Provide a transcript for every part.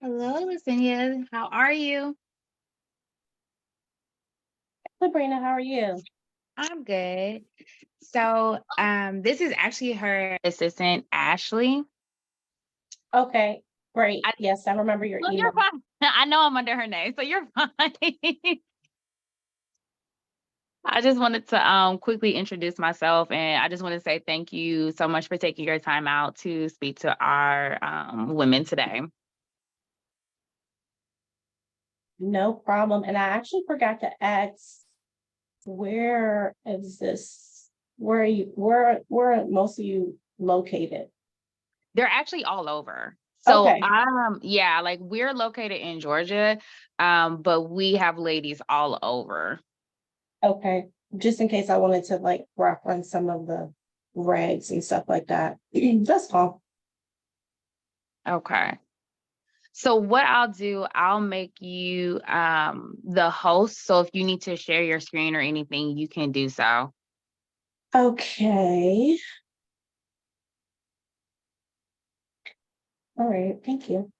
Hello, Lucinia. How are you? Sabrina, how are you? I'm good. This is actually her assistant, Ashley. Okay, great. I Yes, I remember your Well, you're email. fine. I know I'm under her name, so you're fine. I just wanted to quickly introduce myself, and I just want to say thank you so much for taking your time out to speak to our women today. No problem. And I actually forgot to ask, where is this? Where are you? Where are most of you located? They're actually all over. So, Okay, yeah, like we're located in Georgia, but we have ladies all over. okay. Just in case I wanted to like reference some of the regs and stuff like that. That's all. Okay. So what I'll do, I'll make you the host. So if you need to share your screen or anything, you can do so. Okay. All right. Thank you.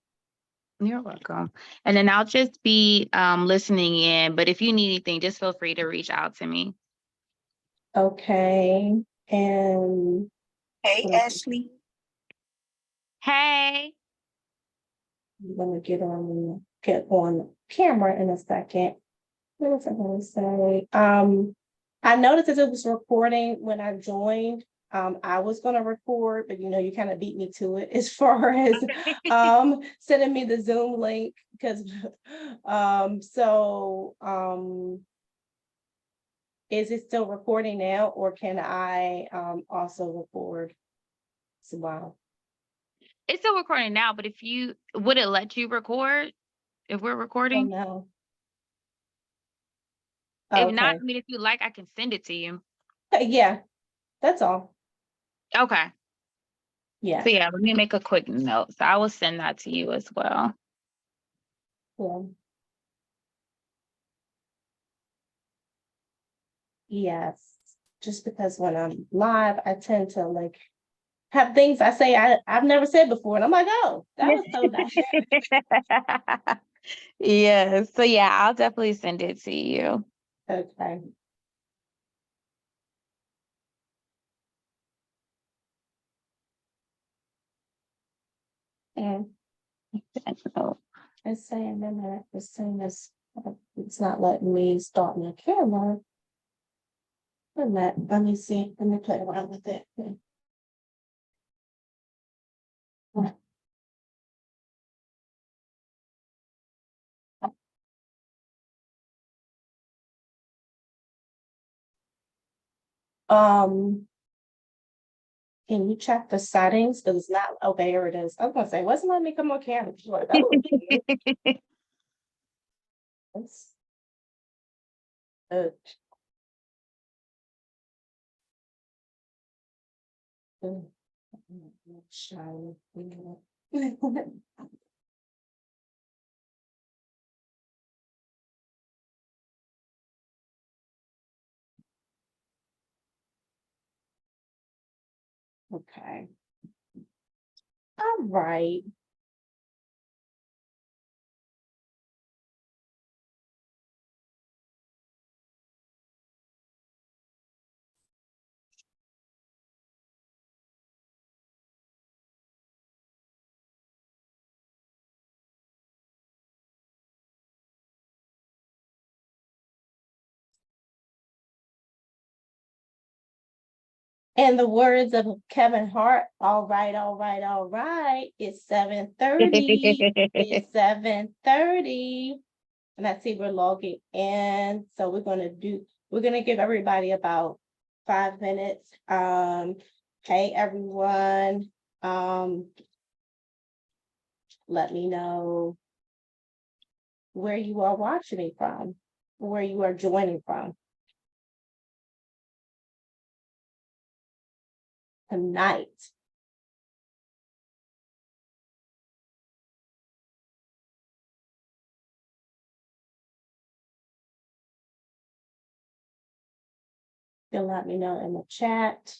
You're welcome. And then I'll just be listening in. But if you need anything, just feel free to reach out to me. Okay. And Hey, what else? Ashley. Hey. I'm gonna get on camera in a second. What was I gonna say? I noticed that it was recording when I joined. I was gonna record, but you kind of beat me to it as far as sending me the Zoom link because is it still recording now or can I also record as well? It's still recording now, but if you would it let you record if we're Oh recording? no. If not, Okay. I mean if you like, I can send it to you. Yeah, that's all. Okay. Yeah. So yeah, let me make a quick note. So I will send that to you as well. Cool. Yes, just because when I'm live, I tend to like have things I say I've never said before, and I'm like, oh, that was so nice. Yeah. So yeah, I'll definitely send it to you. Okay. And Oh, it's saying that as soon as it's not letting me start my camera. Let me see. Let me play around with it. Um, can you check the settings? Because it's not. Oh, there it is. I was gonna say, wasn't letting me come on camera. Sure, that was weird. It's, uh, shiny. Okay. All right. In the words of Kevin Hart, all right, all right, all right. It's 7:30. It's 7:30. And I see we're logging in. So we're gonna give everybody about 5 minutes. Hey everyone. Um, let me know where you are watching me from, where you are joining from tonight. You'll let me know in the chat.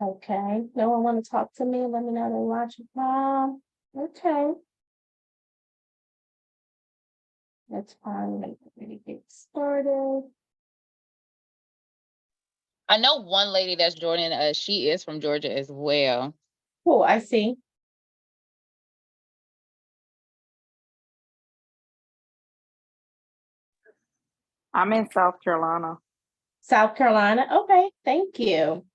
Okay, no one want to talk to me? Let me know they're watching. Okay, that's fine. Let me get started. I know one lady that's joining us. She is from Georgia as well. Cool, I see. I'm in South Carolina. South Carolina. Okay, thank you.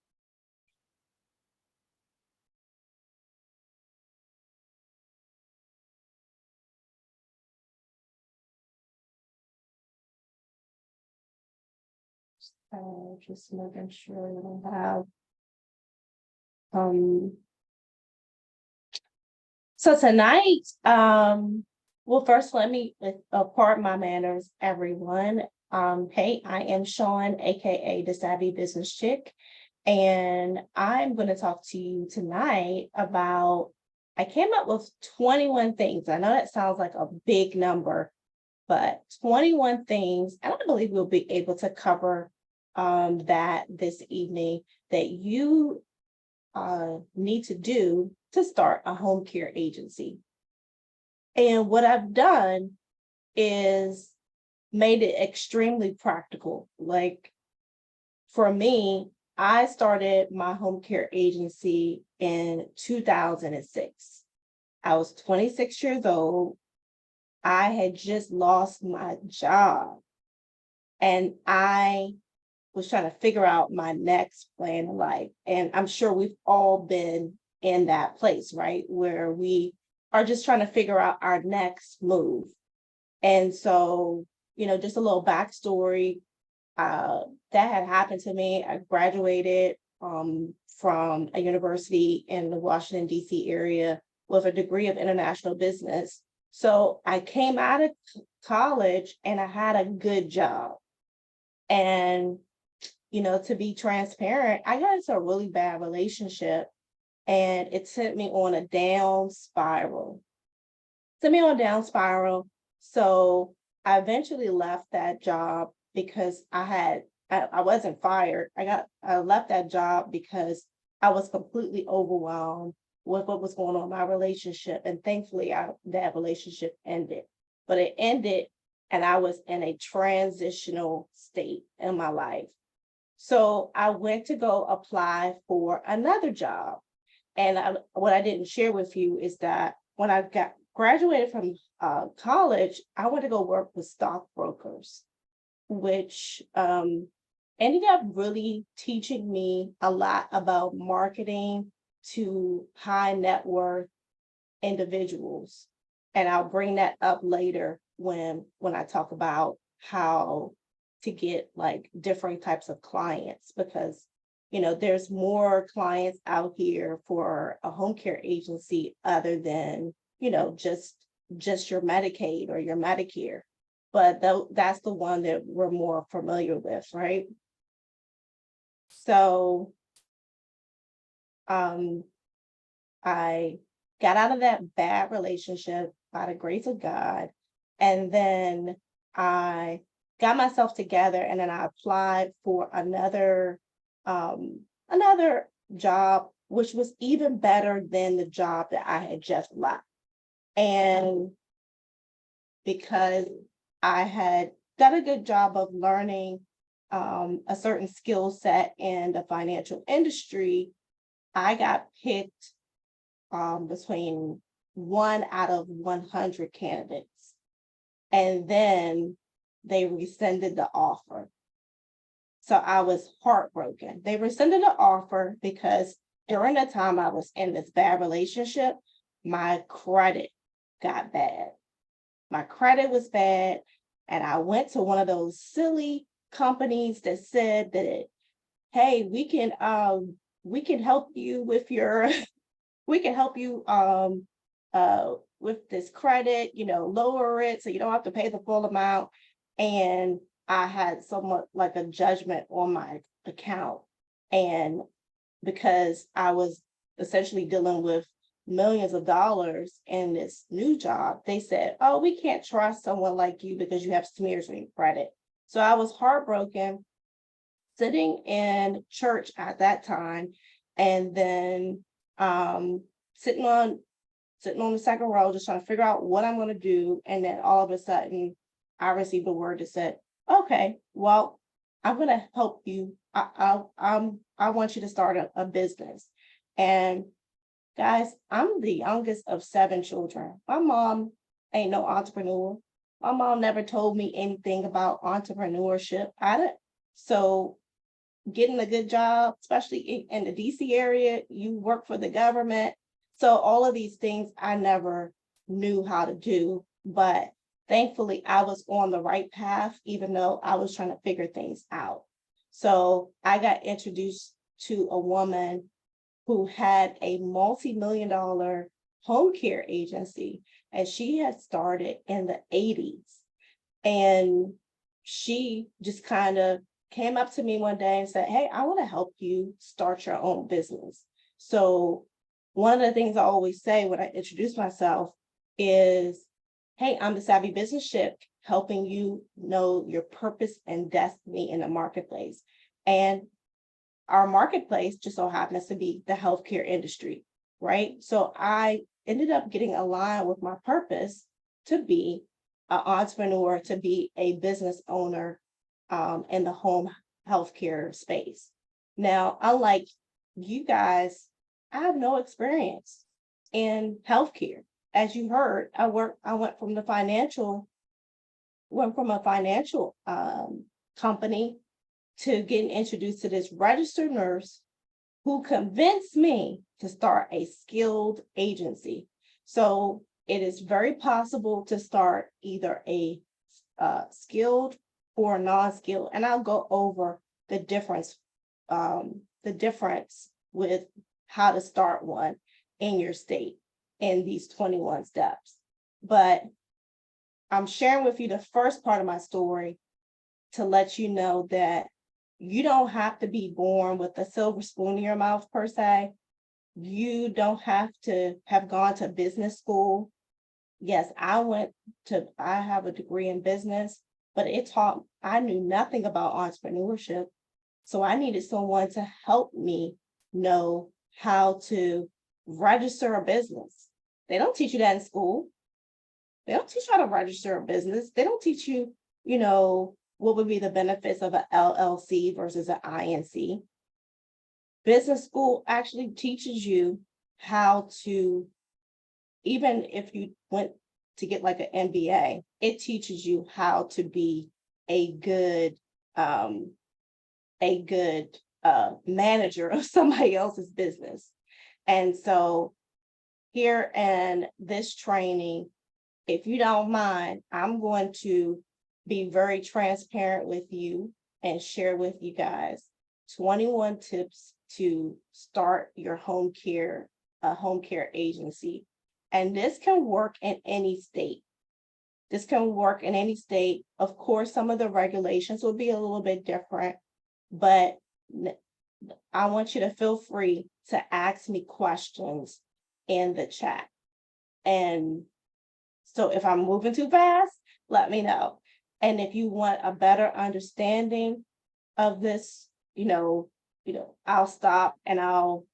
Just making sure we don't have so tonight, well, first let me pardon my manners, everyone. Hey, I am Sean, aka the Savvy Business Chick, and I'm going to talk to you tonight about. I came up with 21 things. I know that sounds like a big number, but 21 things, and I believe we'll be able to cover that this evening that you need to do to start a home care agency. And what I've done is made it extremely practical. Like for me, I started my home care agency in 2006. I was 26 years old. I had just lost my job and I was trying to figure out my next plan in life. And I'm sure we've all been in that place, right? Where we are just trying to figure out our next move. And so, just a little backstory that had happened to me. I graduated from a university in the Washington, D.C. area with a degree of international business. So I came out of college and I had a good job. And to be transparent, I got into a really bad relationship and it sent me on a down spiral. So I eventually left that job because I wasn't fired. I left that job because I was completely overwhelmed with what was going on in my relationship. And thankfully that relationship ended. But it ended and I was in a transitional state in my life. So I went to go apply for another job. And what I didn't share with you is that when I graduated from college, I went to go work with stockbrokers, which ended up really teaching me a lot about marketing to high net worth individuals. And I'll bring that up later when I talk about how to get like different types of clients, because there's more clients out here for a home care agency other than just your Medicaid or your Medicare, but that's the one that we're more familiar with, right? So I got out of that bad relationship by the grace of God, and then I got myself together, and then I applied for another job, which was even better than the job that I had just left. And because I had done a good job of learning a certain skill set in the financial industry, I got picked between 1 out of 100 candidates. And then they rescinded the offer. So I was heartbroken. They rescinded the offer because during the time I was in this bad relationship, my credit got bad. My credit was bad. And I went to one of those silly companies that said that, hey, we can help you with your we can help you with this credit, lower it so you don't have to pay the full amount. And I had somewhat like a judgment on my account. And because I was essentially dealing with millions of dollars in this new job, they said, oh, we can't trust someone like you because you have smears on your credit. So I was heartbroken, sitting in church at that time, And then sitting on the second row, just trying to figure out what I'm going to do. And then all of a sudden, I received a word that said, okay, well, I'm going to help you. I want you to start a business. And guys, I'm the youngest of 7 children. My mom ain't no entrepreneur. My mom never told me anything about entrepreneurship. So getting a good job, especially in the DC area, you work for the government. So all of these things I never knew how to do, but thankfully I was on the right path, even though I was trying to figure things out. So I got introduced to a woman who had a multi-million-dollar home care agency, and she had started in the 80s. And she just kind of came up to me one day and said, hey, I want to help you start your own business. So one of the things I always say when I introduce myself is, hey, I'm the Savvy Business Chick, helping you know your purpose and destiny in the marketplace. And our marketplace just so happens to be the healthcare industry, right? So I ended up getting aligned with my purpose to be an entrepreneur, to be a business owner in the home healthcare space. Now, unlike you guys, I have no experience in healthcare. As you heard, I went from a financial company to getting introduced to this registered nurse who convinced me to start a skilled agency. So it is very possible to start either a skilled or non-skilled, and I'll go over the difference with how to start one in your state in these 21 steps. But I'm sharing with you the first part of my story to let you know that you don't have to be born with a silver spoon in your mouth per se. You don't have to have gone to business school. Yes, I have a degree in business, but I knew nothing about entrepreneurship. So I needed someone to help me know how to register a business. They don't teach you that in school. They don't teach you how to register a business. They don't teach you, what would be the benefits of an LLC versus an INC. Business school actually teaches you how to, even if you went to get like an MBA, it teaches you how to be a good manager of somebody else's business. And so here in this training, if you don't mind, I'm going to be very transparent with you and share with you guys 21 tips to start your home care agency. And this can work in any state. Of course, some of the regulations will be a little bit different, but I want you to feel free to ask me questions in the chat. And so if I'm moving too fast, let me know. And if you want a better understanding of this, I'll stop and I'll,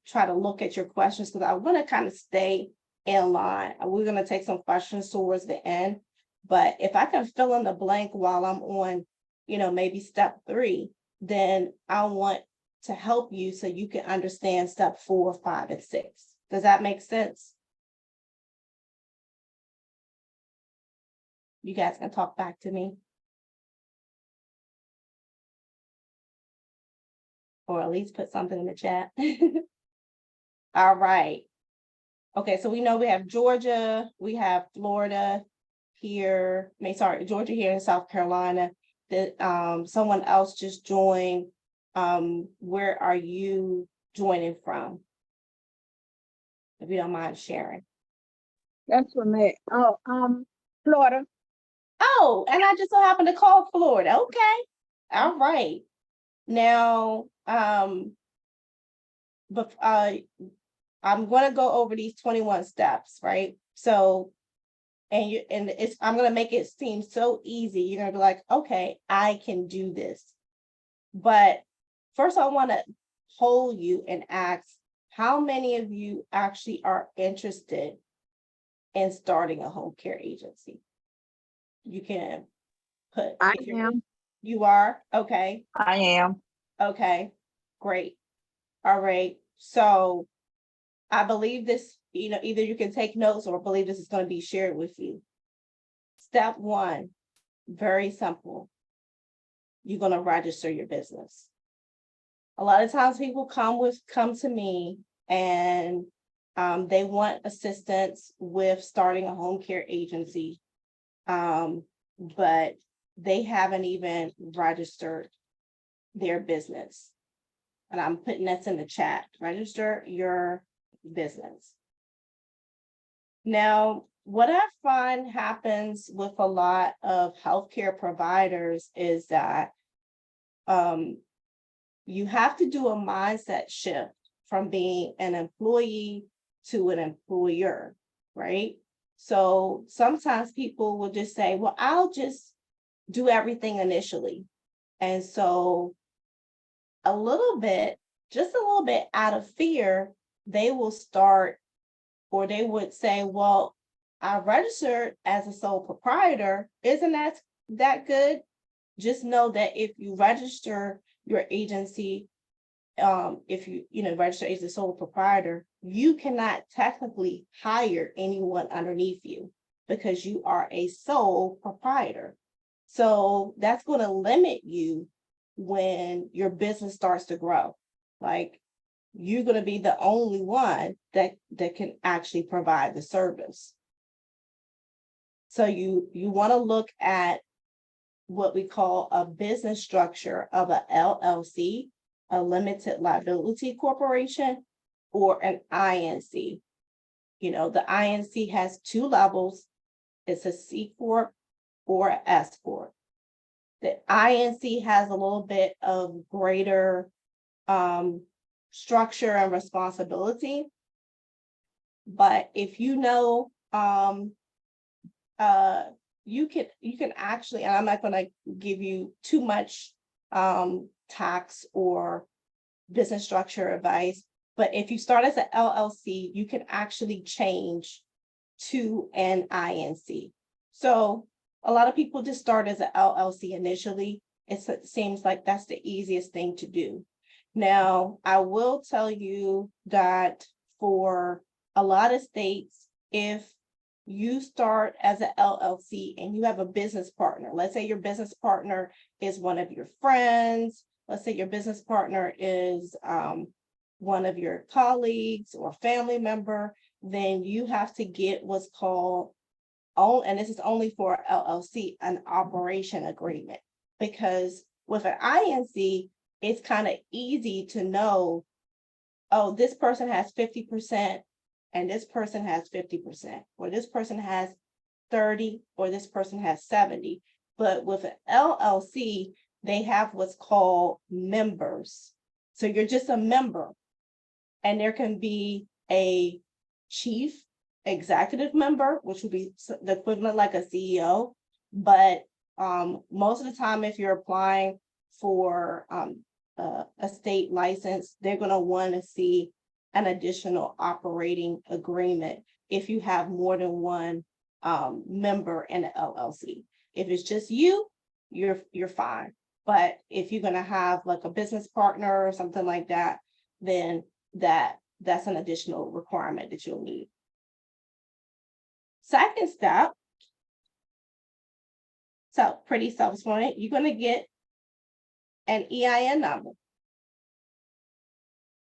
try to look at your questions, because I want to kind of stay in line. We're going to take some questions towards the end, but if I can fill in the blank while I'm on, maybe step 3, then I want to help you so you can understand step 4, 5, and 6. Does that make sense? You guys can talk back to me. Or at least put something in the chat. All right. Okay, so we know we have Georgia, we have Florida here. Georgia here in South Carolina. Someone else just joined. Where are you joining from? If you don't mind sharing. That's for me. Oh, Florida. Oh, and I just so happened to call Florida. Okay. All right. Now, but I'm going to go over these 21 steps, right? So, I'm going to make it seem so easy. You're going to be like, okay, I can do this. But first, I want to poll you and ask how many of you actually are interested in starting a home care agency. You can put. I if you're- am. You are? Okay. I am. Okay. Great. All right. So I believe this, either you can take notes or believe this is going to be shared with you. Step one, very simple. You're going to register your business. A lot of times people come to me and they want assistance with starting a home care agency, but they haven't even registered their business. And I'm putting this in the chat. Register your business. Now, what I find happens with a lot of healthcare providers is that you have to do a mindset shift from being an employee to an employer, right? So sometimes people will just say, well, I'll just do everything initially. And so just a little bit out of fear, they will start, or they would say, well, I registered as a sole proprietor. Isn't that good? Just know that if you register your agency, if you register as a sole proprietor, you cannot technically hire anyone underneath you because you are a sole proprietor. So that's going to limit you when your business starts to grow. Like, you're going to be the only one that can actually provide the service. So you want to look at what we call a business structure of a LLC, a limited liability corporation, or an INC. The INC has two levels. It's a C Corp or an S Corp. The INC has a little bit of greater structure and responsibility. But if you know, you can actually, and I'm not going to give you too much tax or business structure advice, but if you start as an LLC, you can actually change to an INC. So a lot of people just start as an LLC initially. It seems like that's the easiest thing to do. Now, I will tell you that for a lot of states, if you start as an LLC and you have a business partner, let's say your business partner is one of your friends, let's say your business partner is one of your colleagues or family member, then you have to get what's called, and this is only for LLC, an operation agreement. Because with an INC, it's kind of easy to know, oh, this person has 50% and this person has 50%, or this person has 30, or this person has 70. But with an LLC, they have what's called members. So you're just a member, and there can be a chief executive member, which would be the equivalent like a CEO. But most of the time, if you're applying for a state license, they're going to want to see an additional operating agreement if you have more than one member in an LLC. If it's just you, you're fine. But if you're going to have like a business partner or something like that, then that's an additional requirement that you'll need. Second step, so pretty self-explanatory, you're going to get an EIN number.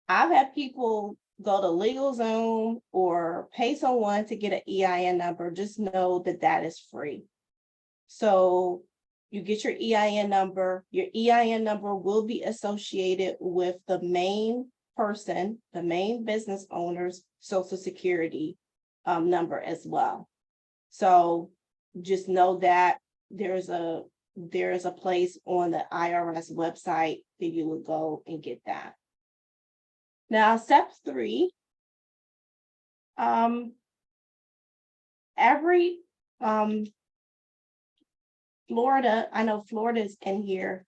I've had people go to LegalZoom or pay someone to get an EIN number. Just know that that is free. So you get your EIN number. Your EIN number will be associated with the main person, the main business owner's Social Security number as well. So just know that there's a place on the IRS website that you would go and get that. Now, step 3, every Florida, I know Florida's in here.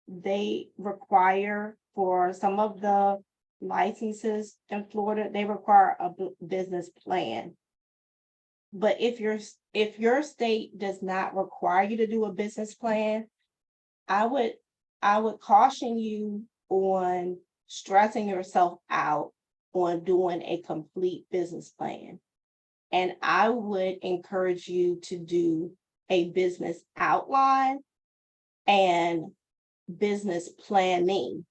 they require, for some of the licenses in Florida, they require a business plan. But if your state does not require you to do a business plan, I would caution you on stressing yourself out on doing a complete business plan. And I would encourage you to do a business outline and business planning.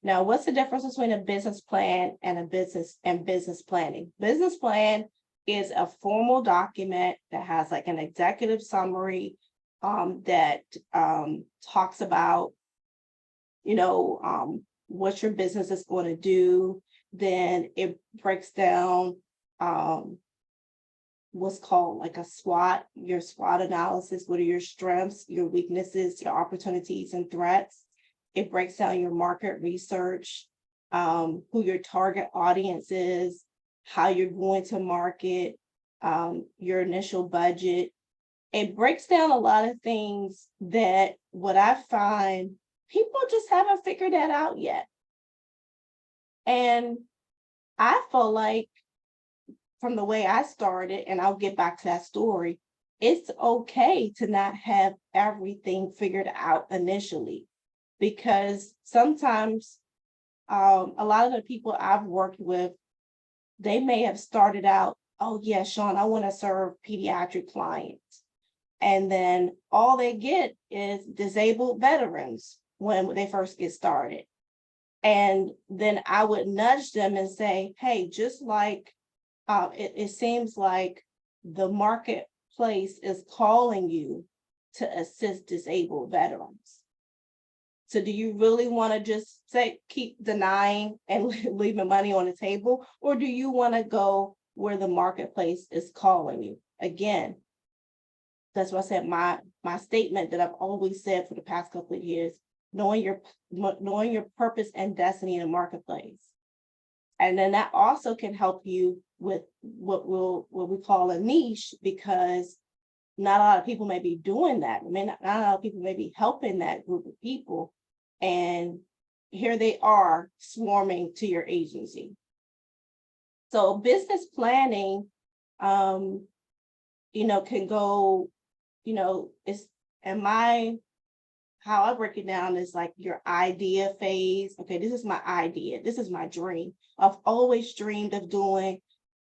Now, what's the difference between a business plan and a business planning? Business plan is a formal document that has like an executive summary that talks about, what your business is going to do. Then it breaks down what's called like a SWOT, your SWOT analysis. What are your strengths, your weaknesses, your opportunities and threats? It breaks down your market research, who your target audience is, how you're going to market, your initial budget. It breaks down a lot of things that what I find people just haven't figured that out yet. And I feel like from the way I started, and I'll get back to that story, it's okay to not have everything figured out initially, because sometimes a lot of the people I've worked with, they may have started out, oh yeah, Sean, I want to serve pediatric clients. And then all they get is disabled veterans when they first get started. And then I would nudge them and say, hey, just like it seems like the marketplace is calling you to assist disabled veterans. So do you really want to just keep denying and leaving money on the table? Or do you want to go where the marketplace is calling you? Again, that's what I said, my statement that I've always said for the past couple of years, knowing your purpose and destiny in the marketplace. And then that also can help you with what we call a niche, because not a lot of people may be doing that. I mean, not a lot of people may be helping that group of people. And here they are swarming to your agency. So business planning, can go, it's, how I break it down is like your idea phase. Okay, this is my idea. This is my dream. I've always dreamed of doing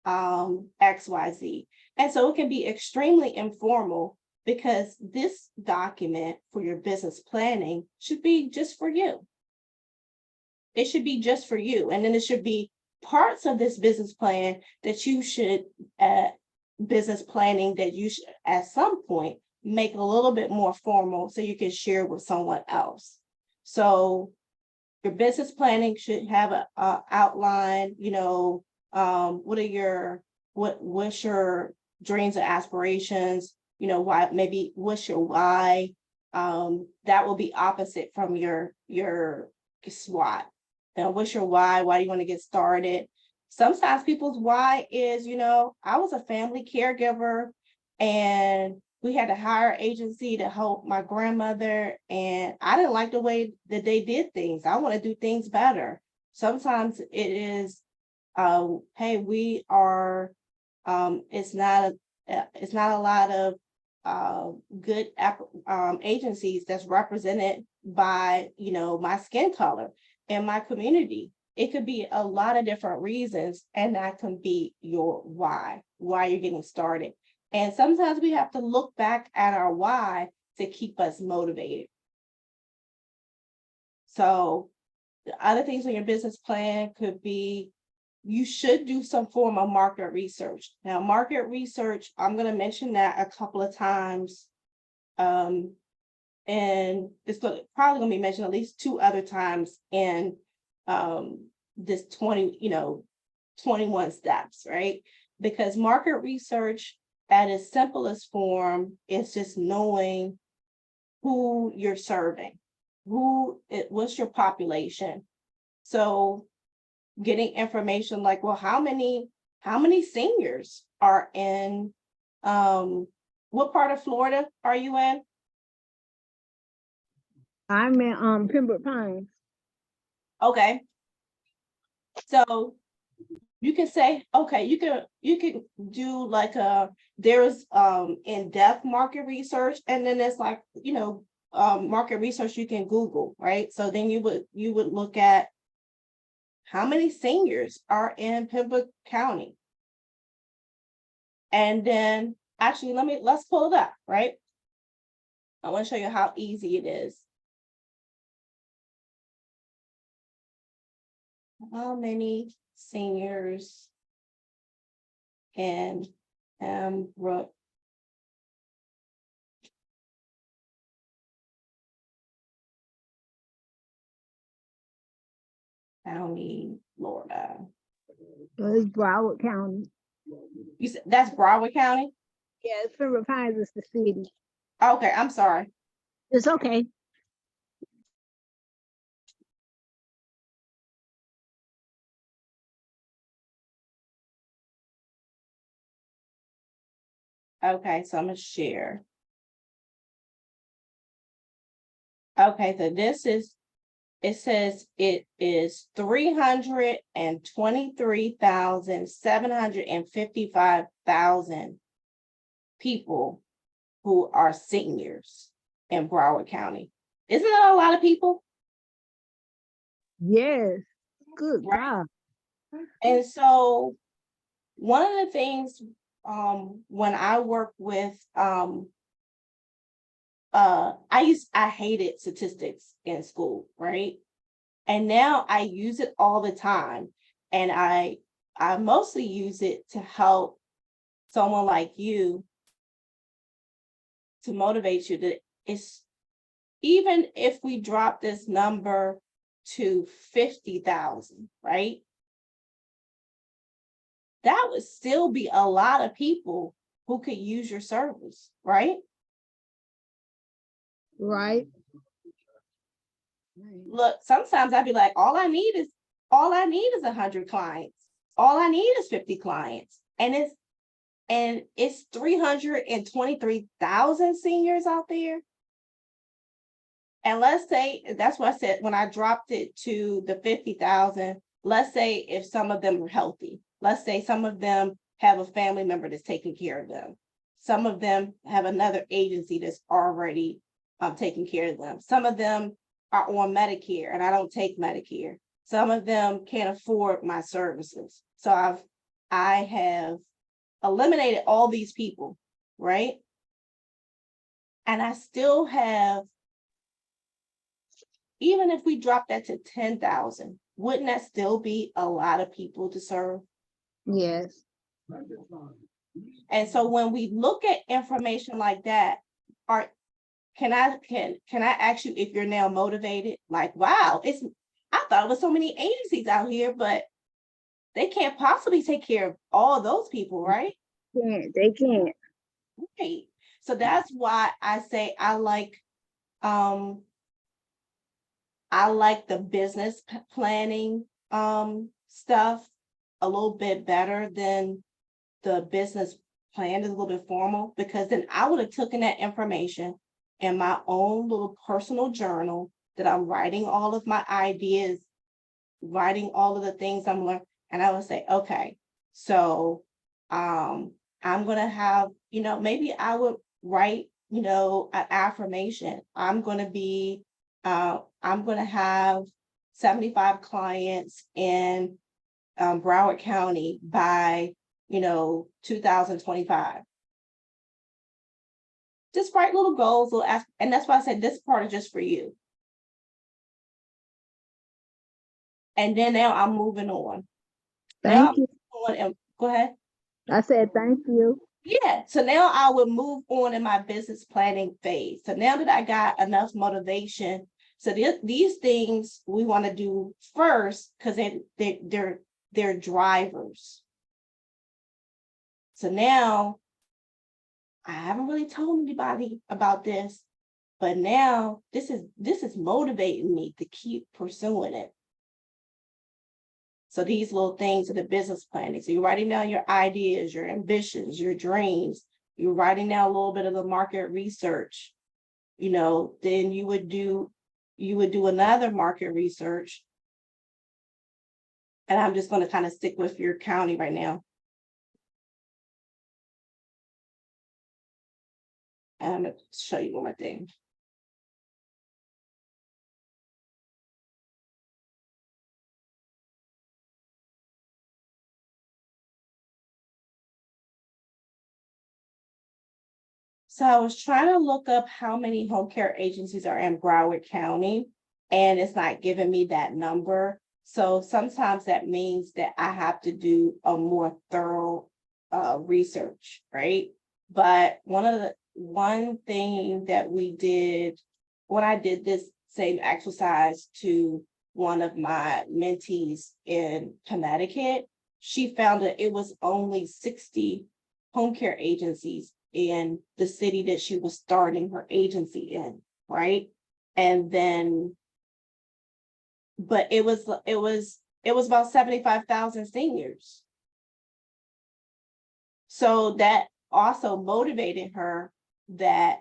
XYZ. And so it can be extremely informal, because this document for your business planning should be just for you. It should be just for you. And then it should be parts of this business plan that you should, business planning that you should at some point make a little bit more formal so you can share with someone else. So your business planning should have a outline, what's your dreams and aspirations, why, maybe what's your why. That will be opposite from your SWOT. What's your why? Why do you want to get started? Sometimes people's why is, I was a family caregiver and we had to hire an agency to help my grandmother, and I didn't like the way that they did things. I want to do things better. Sometimes it is, hey, we are, it's not a lot of good agencies that's represented by, my skin color in my community. It could be a lot of different reasons, and that can be your why you're getting started. And sometimes we have to look back at our why to keep us motivated. So the other things in your business plan could be, you should do some form of market research. Now, market research, I'm going to mention that a couple of times. And it's probably going to be mentioned at least 2 other times in this 21 steps, right? Because market research at its simplest form is just knowing who you're serving, what's your population. So getting information like, well, how many seniors are in, what part of Florida are you in? I'm in Pembroke Pines. Okay. So you can say, okay, you can do like there's in-depth market research, and then there's like, market research you can Google, right? So then you would look at how many seniors are in Pembroke County. And then actually let's pull it up, right? I want to show you how easy it is. How many seniors in Pembroke County, Florida? So it's Broward County. You said that's Broward County? Yeah, it's Pembroke Pines is the city. Okay, I'm sorry. It's okay. Okay, so I'm gonna share. Okay, so it says it is 323,755,000 people who are seniors in Broward County. Isn't that a lot of people? Yes. Good Right. God. And so one of the things when I work with I hated statistics in school, right? And now I use it all the time. And I mostly use it to help someone like you, to motivate you that it's, even if we drop this number to 50,000, right? That would still be a lot of people who could use your service, right? Right. Look, sometimes I'd be like, all I need is 100 clients. All I need is 50 clients. And it's 323,000 seniors out there. And let's say, that's what I said, when I dropped it to the 50,000, let's say if some of them are healthy, let's say some of them have a family member that's taking care of them. Some of them have another agency that's already taking care of them. Some of them are on Medicare and I don't take Medicare. Some of them can't afford my services. So I have eliminated all these people, right? And I still have, even if we drop that to 10,000, wouldn't that still be a lot of people to serve? Yes. And so when we look at information like that, can I ask you if you're now motivated? Like, wow, I thought it was so many agencies out here, but they can't possibly take care of all those people, right? They can't. Right. So that's why I say I like the business planning stuff a little bit better than the business plan is a little bit formal, because then I would have taken that information in my own little personal journal that I'm writing all of my ideas, writing all of the things I'm learning, and I would say, okay, so I'm gonna have, maybe I would write, an affirmation. I'm gonna have 75 clients in Broward County by 2025. Just write little goals, and that's why I said this part is just for you. And then now I'm moving on. Thank you. Go ahead. I said thank you. Yeah, so now I would move on in my business planning phase. So now that I got enough motivation, so these things we want to do first, because they're drivers. So now I haven't really told anybody about this, but now this is motivating me to keep pursuing it. So these little things are the business planning. So you're writing down your ideas, your ambitions, your dreams. You're writing down a little bit of the market research. Then you would do you would do another market research. And I'm just going to kind of stick with your county right now. And I'm going to show you one more thing. So I was trying to look up how many home care agencies are in Broward County, and it's not giving me that number. So sometimes that means that I have to do a more thorough research, right? But one thing that we did when I did this same exercise to one of my mentees in Connecticut, she found that it was only 60 home care agencies in the city that she was starting her agency in, right? And then, but it was about 75,000 seniors. So that also motivated her, that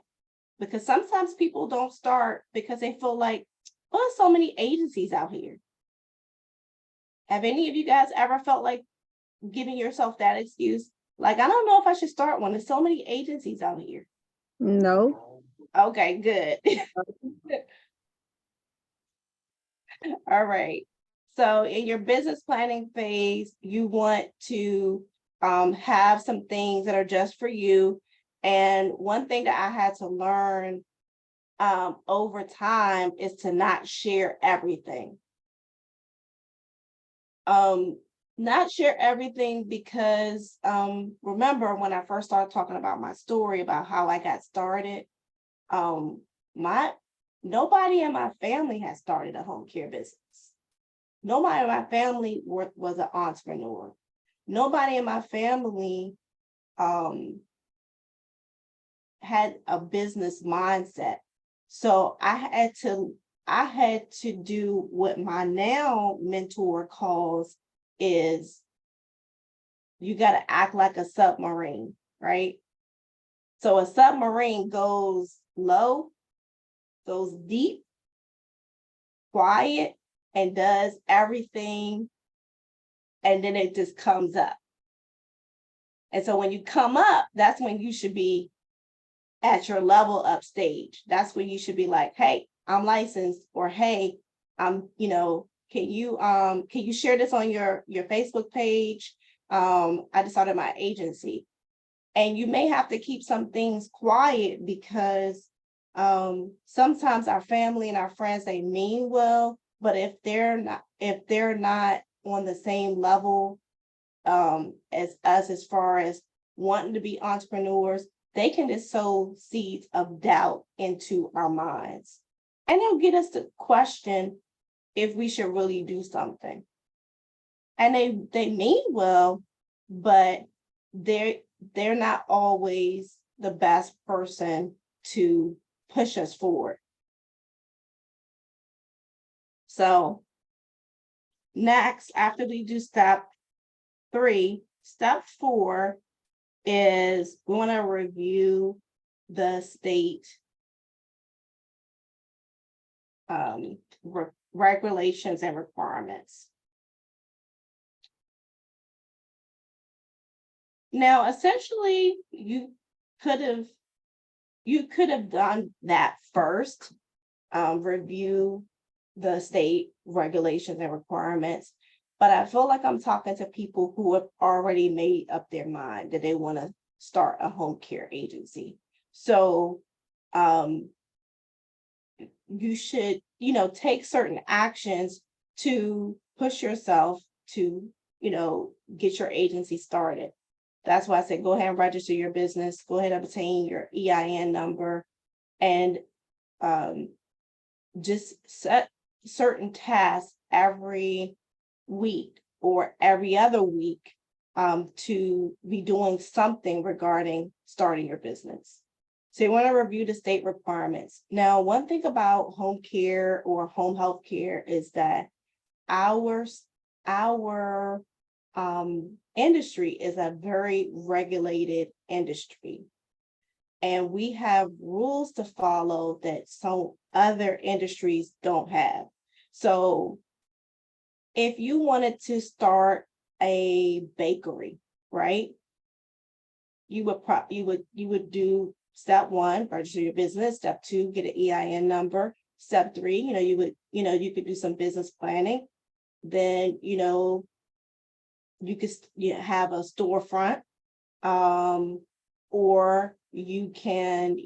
because sometimes people don't start because they feel like, well, there's so many agencies out here. Have any of you guys ever felt like giving yourself that excuse? Like, I don't know if I should start one. There's so many agencies out here. No. Okay, good. All right. So in your business planning phase, you want to have some things that are just for you. And one thing that I had to learn over time is to not share everything. Not share everything because remember when I first started talking about my story about how I got started, nobody in my family has started a home care business. Nobody in my family was an entrepreneur. Nobody in my family had a business mindset. So I had to do what my now mentor calls is you got to act like a submarine, right? So a submarine goes low, goes deep, quiet, and does everything, and then it just comes up. And so when you come up, that's when you should be at your level up stage. That's when you should be like, hey, I'm licensed, or hey, can you share this on your Facebook page? I just started my agency. And you may have to keep some things quiet because sometimes our family and our friends, they mean well, but if they're not on the same level as us as far as wanting to be entrepreneurs, they can just sow seeds of doubt into our minds. And it'll get us to question if we should really do something. And they mean well, but they're not always the best person to push us forward. So next, after we do step 3, step 4 is we want to review the state regulations and requirements. Now, essentially, you could have done that first, review the state regulations and requirements. But I feel like I'm talking to people who have already made up their mind that they want to start a home care agency. So you should, take certain actions to push yourself to, get your agency started. That's why I said, go ahead and register your business, go ahead and obtain your EIN number, and just set certain tasks every week or every other week to be doing something regarding starting your business. So you want to review the state requirements. Now, one thing about home care or home health care is that our industry is a very regulated industry. And we have rules to follow that other industries don't have. So if you wanted to start a bakery, right? You would do step one, register your business. Step two, get an EIN number. Step three, you could do some business planning. Then, you could have a storefront, or you can,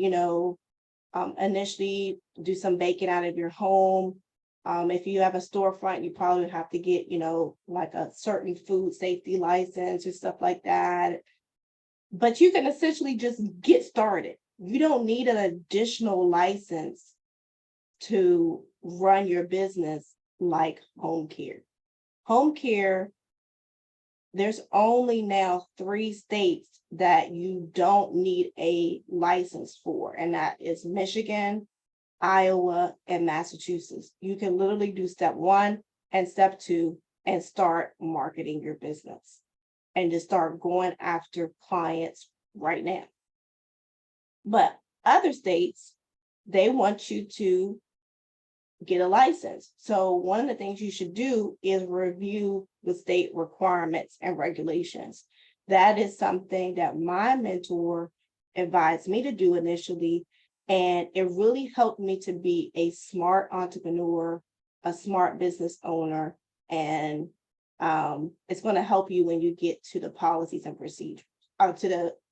initially do some baking out of your home. If you have a storefront, you probably have to get, like a certain food safety license or stuff like that. But you can essentially just get started. You don't need an additional license to run your business like home care. Home care, there's only now 3 states that you don't need a license for, and that is Michigan, Iowa, and Massachusetts. You can literally do step 1 and step 2 and start marketing your business and just start going after clients right now. But other states, they want you to get a license. So one of the things you should do is review the state requirements and regulations. That is something that my mentor advised me to do initially, and it really helped me to be a smart entrepreneur, a smart business owner, and it's going to help you when you get to the policies and procedures,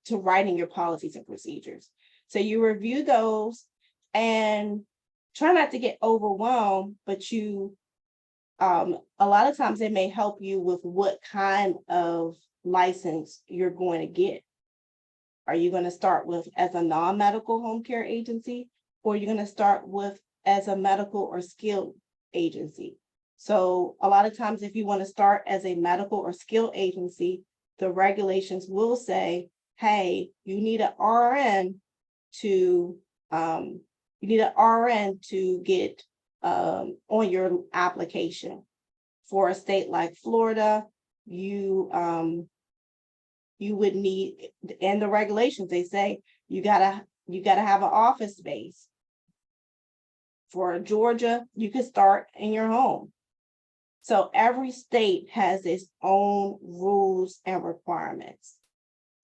to writing your policies and procedures. So you review those and try not to get overwhelmed, but a lot of times it may help you with what kind of license you're going to get. Are you going to start with as a non-medical home care agency, or are you going to start with as a medical or skilled agency? So a lot of times if you want to start as a medical or skilled agency, the regulations will say, hey, you need an RN to get on your application. For a state like Florida, you would need, in the regulations, they say you gotta have an office space. For Georgia, you could start in your home. So every state has its own rules and requirements.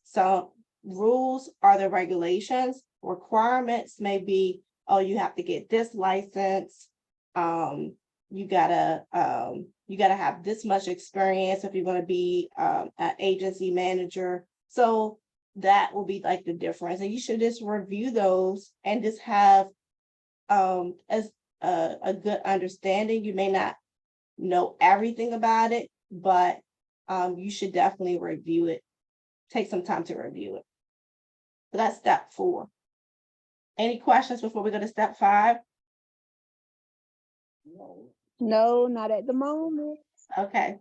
So rules are the regulations. Requirements may be, oh, you have to get this license. You gotta have this much experience if you're going to be an agency manager. So that will be like the difference, and you should just review those and just have as a good understanding. You may not know everything about it, but you should definitely review it. Take some time to review it. So that's step 4. Any questions before we go to step 5? No, not at the moment. Okay.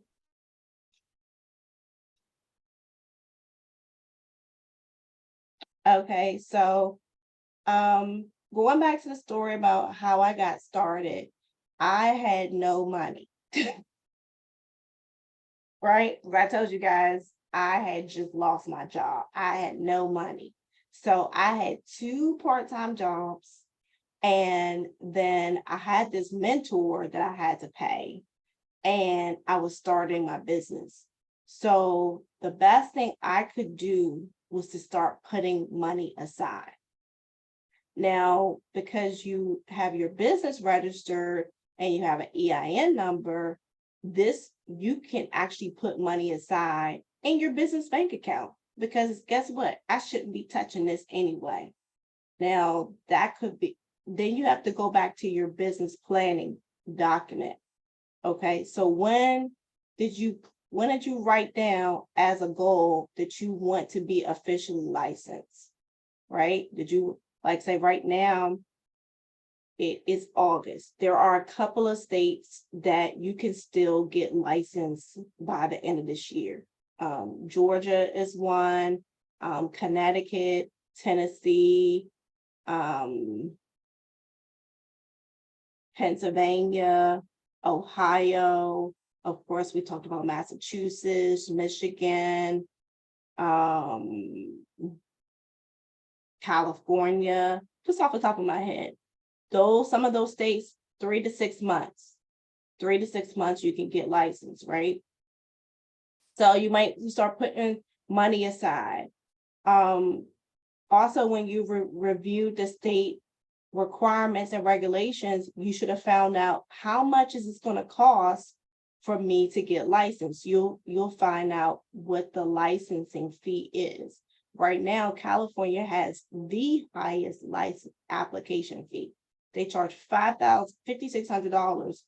Okay, so going back to the story about how I got started, I had no money. Right? I told you guys, I had just lost my job. I had no money. So I had 2 part-time jobs, and then I had this mentor that I had to pay, and I was starting my business. So the best thing I could do was to start putting money aside. Now, because you have your business registered and you have an EIN number, you can actually put money aside in your business bank account, because guess what? I shouldn't be touching this anyway. Now, that could be, then you have to go back to your business planning document. Okay, so when did you write down as a goal that you want to be officially licensed, right? Did you, like, say right now, it is August. There are a couple of states that you can still get licensed by the end of this year. Georgia is one, Connecticut, Tennessee, Pennsylvania, Ohio. Of course, we talked about Massachusetts, Michigan, California, just off the top of my head. some of those states, 3 to 6 months. 3 to 6 months you can get licensed, right? So you start putting money aside. Also, when you reviewed the state requirements and regulations, you should have found out how much is this going to cost for me to get licensed. You'll find out what the licensing fee is. Right now, California has the highest license application fee. They charge $5,600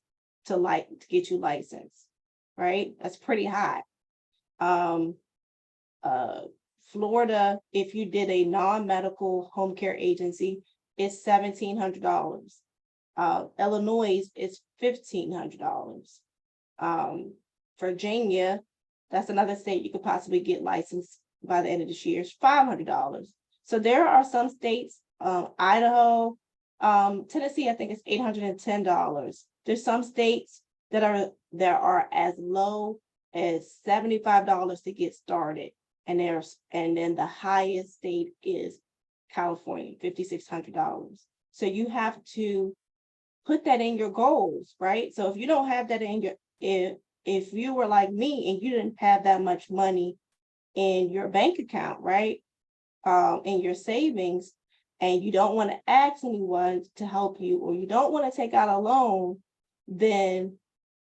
to get you licensed, right? That's pretty high. Florida, if you did a non-medical home care agency, it's $1,700. Illinois is $1,500. Virginia, that's another state you could possibly get licensed by the end of this year, is $500. So there are some states, Idaho, Tennessee, I think it's $810. There's some states that are as low as $75 to get started. And then the highest state is California, $5,600. So you have to put that in your goals, right? So if you don't have that in if you were like me and you didn't have that much money in your bank account, right? In your savings, and you don't want to ask anyone to help you, or you don't want to take out a loan, then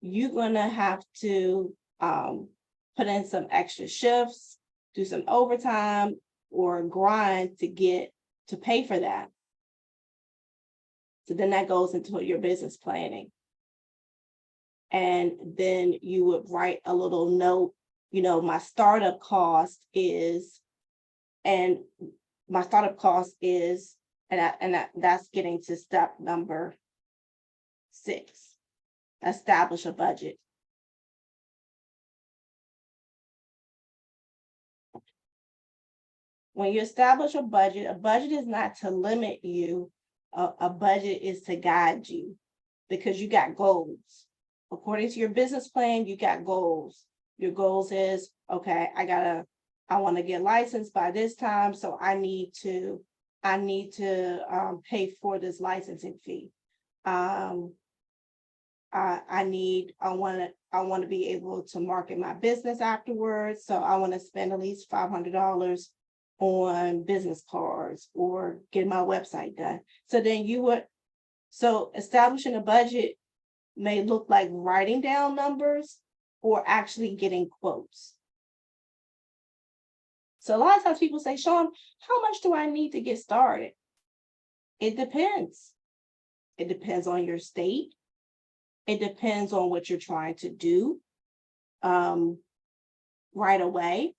you're going to have to put in some extra shifts, do some overtime, or grind to pay for that. So then that goes into your business planning. And then you would write a little note, my startup cost is, and that's getting to step number 6, establish a budget. When you establish a budget is not to limit you. A budget is to guide you, because you got goals. According to your business plan, you got goals. Your goals is, okay, I want to get licensed by this time, so I need to pay for this licensing fee. I want to be able to market my business afterwards, so I want to spend at least $500 on business cards or get my website done. So then establishing a budget may look like writing down numbers or actually getting quotes. So a lot of times people say, Sean, how much do I need to get started? It depends. It depends on your state. It depends on what you're trying to do right away.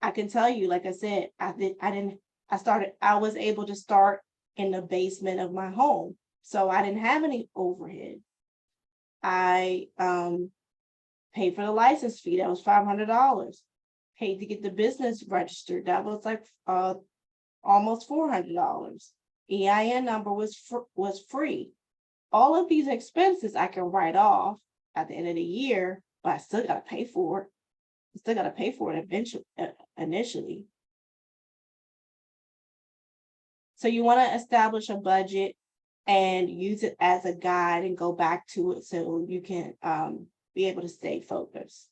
I can tell you, like I said, I was able to start in the basement of my home. So I didn't have any overhead. I paid for the license fee. That was $500. Paid to get the business registered. That was like almost $400. EIN number was free. All of these expenses I can write off at the end of the year, but I still got to pay for it. I still got to pay for it initially. So you want to establish a budget and use it as a guide and go back to it so you can be able to stay focused.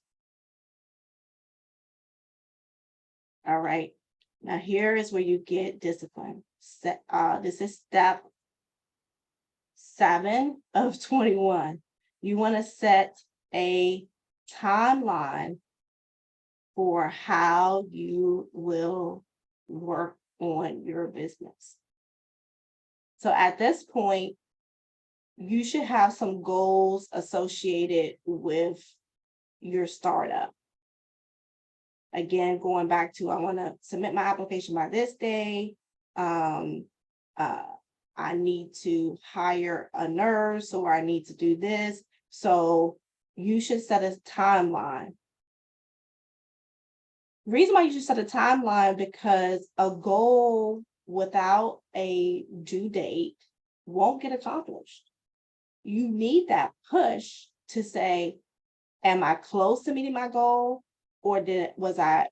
All right. Now here is where you get discipline. This is step 7 of 21. You want to set a timeline for how you will work on your business. So at this point, you should have some goals associated with your startup. Again, going back to, I want to submit my application by this day. I need to hire a nurse, or I need to do this. So you should set a timeline. The reason why you should set a timeline, because a goal without a due date won't get accomplished. You need that push to say, am I close to meeting my goal, or was I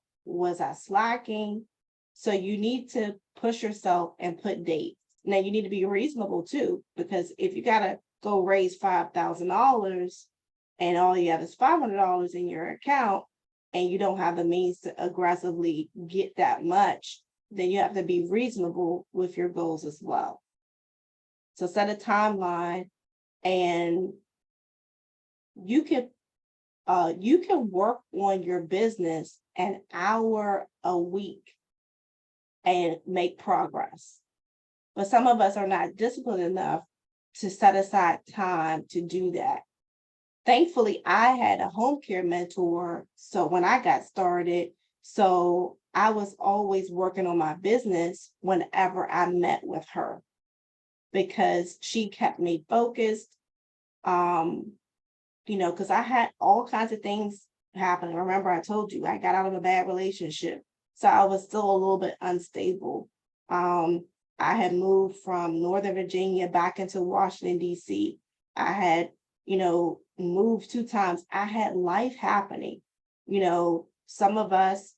slacking? So you need to push yourself and put dates. Now you need to be reasonable too, because if you gotta go raise $5,000 and all you have is $500 in your account and you don't have the means to aggressively get that much, then you have to be reasonable with your goals as well. So set a timeline, and you can work on your business an hour a week and make progress. But some of us are not disciplined enough to set aside time to do that. Thankfully, I had a home care mentor. So when I got started, so I was always working on my business whenever I met with her, because she kept me focused. Because I had all kinds of things happening. Remember, I told you I got out of a bad relationship, so I was still a little bit unstable. I had moved from Northern Virginia back into Washington, D.C. I had, moved 2 times. I had life happening. Some of us,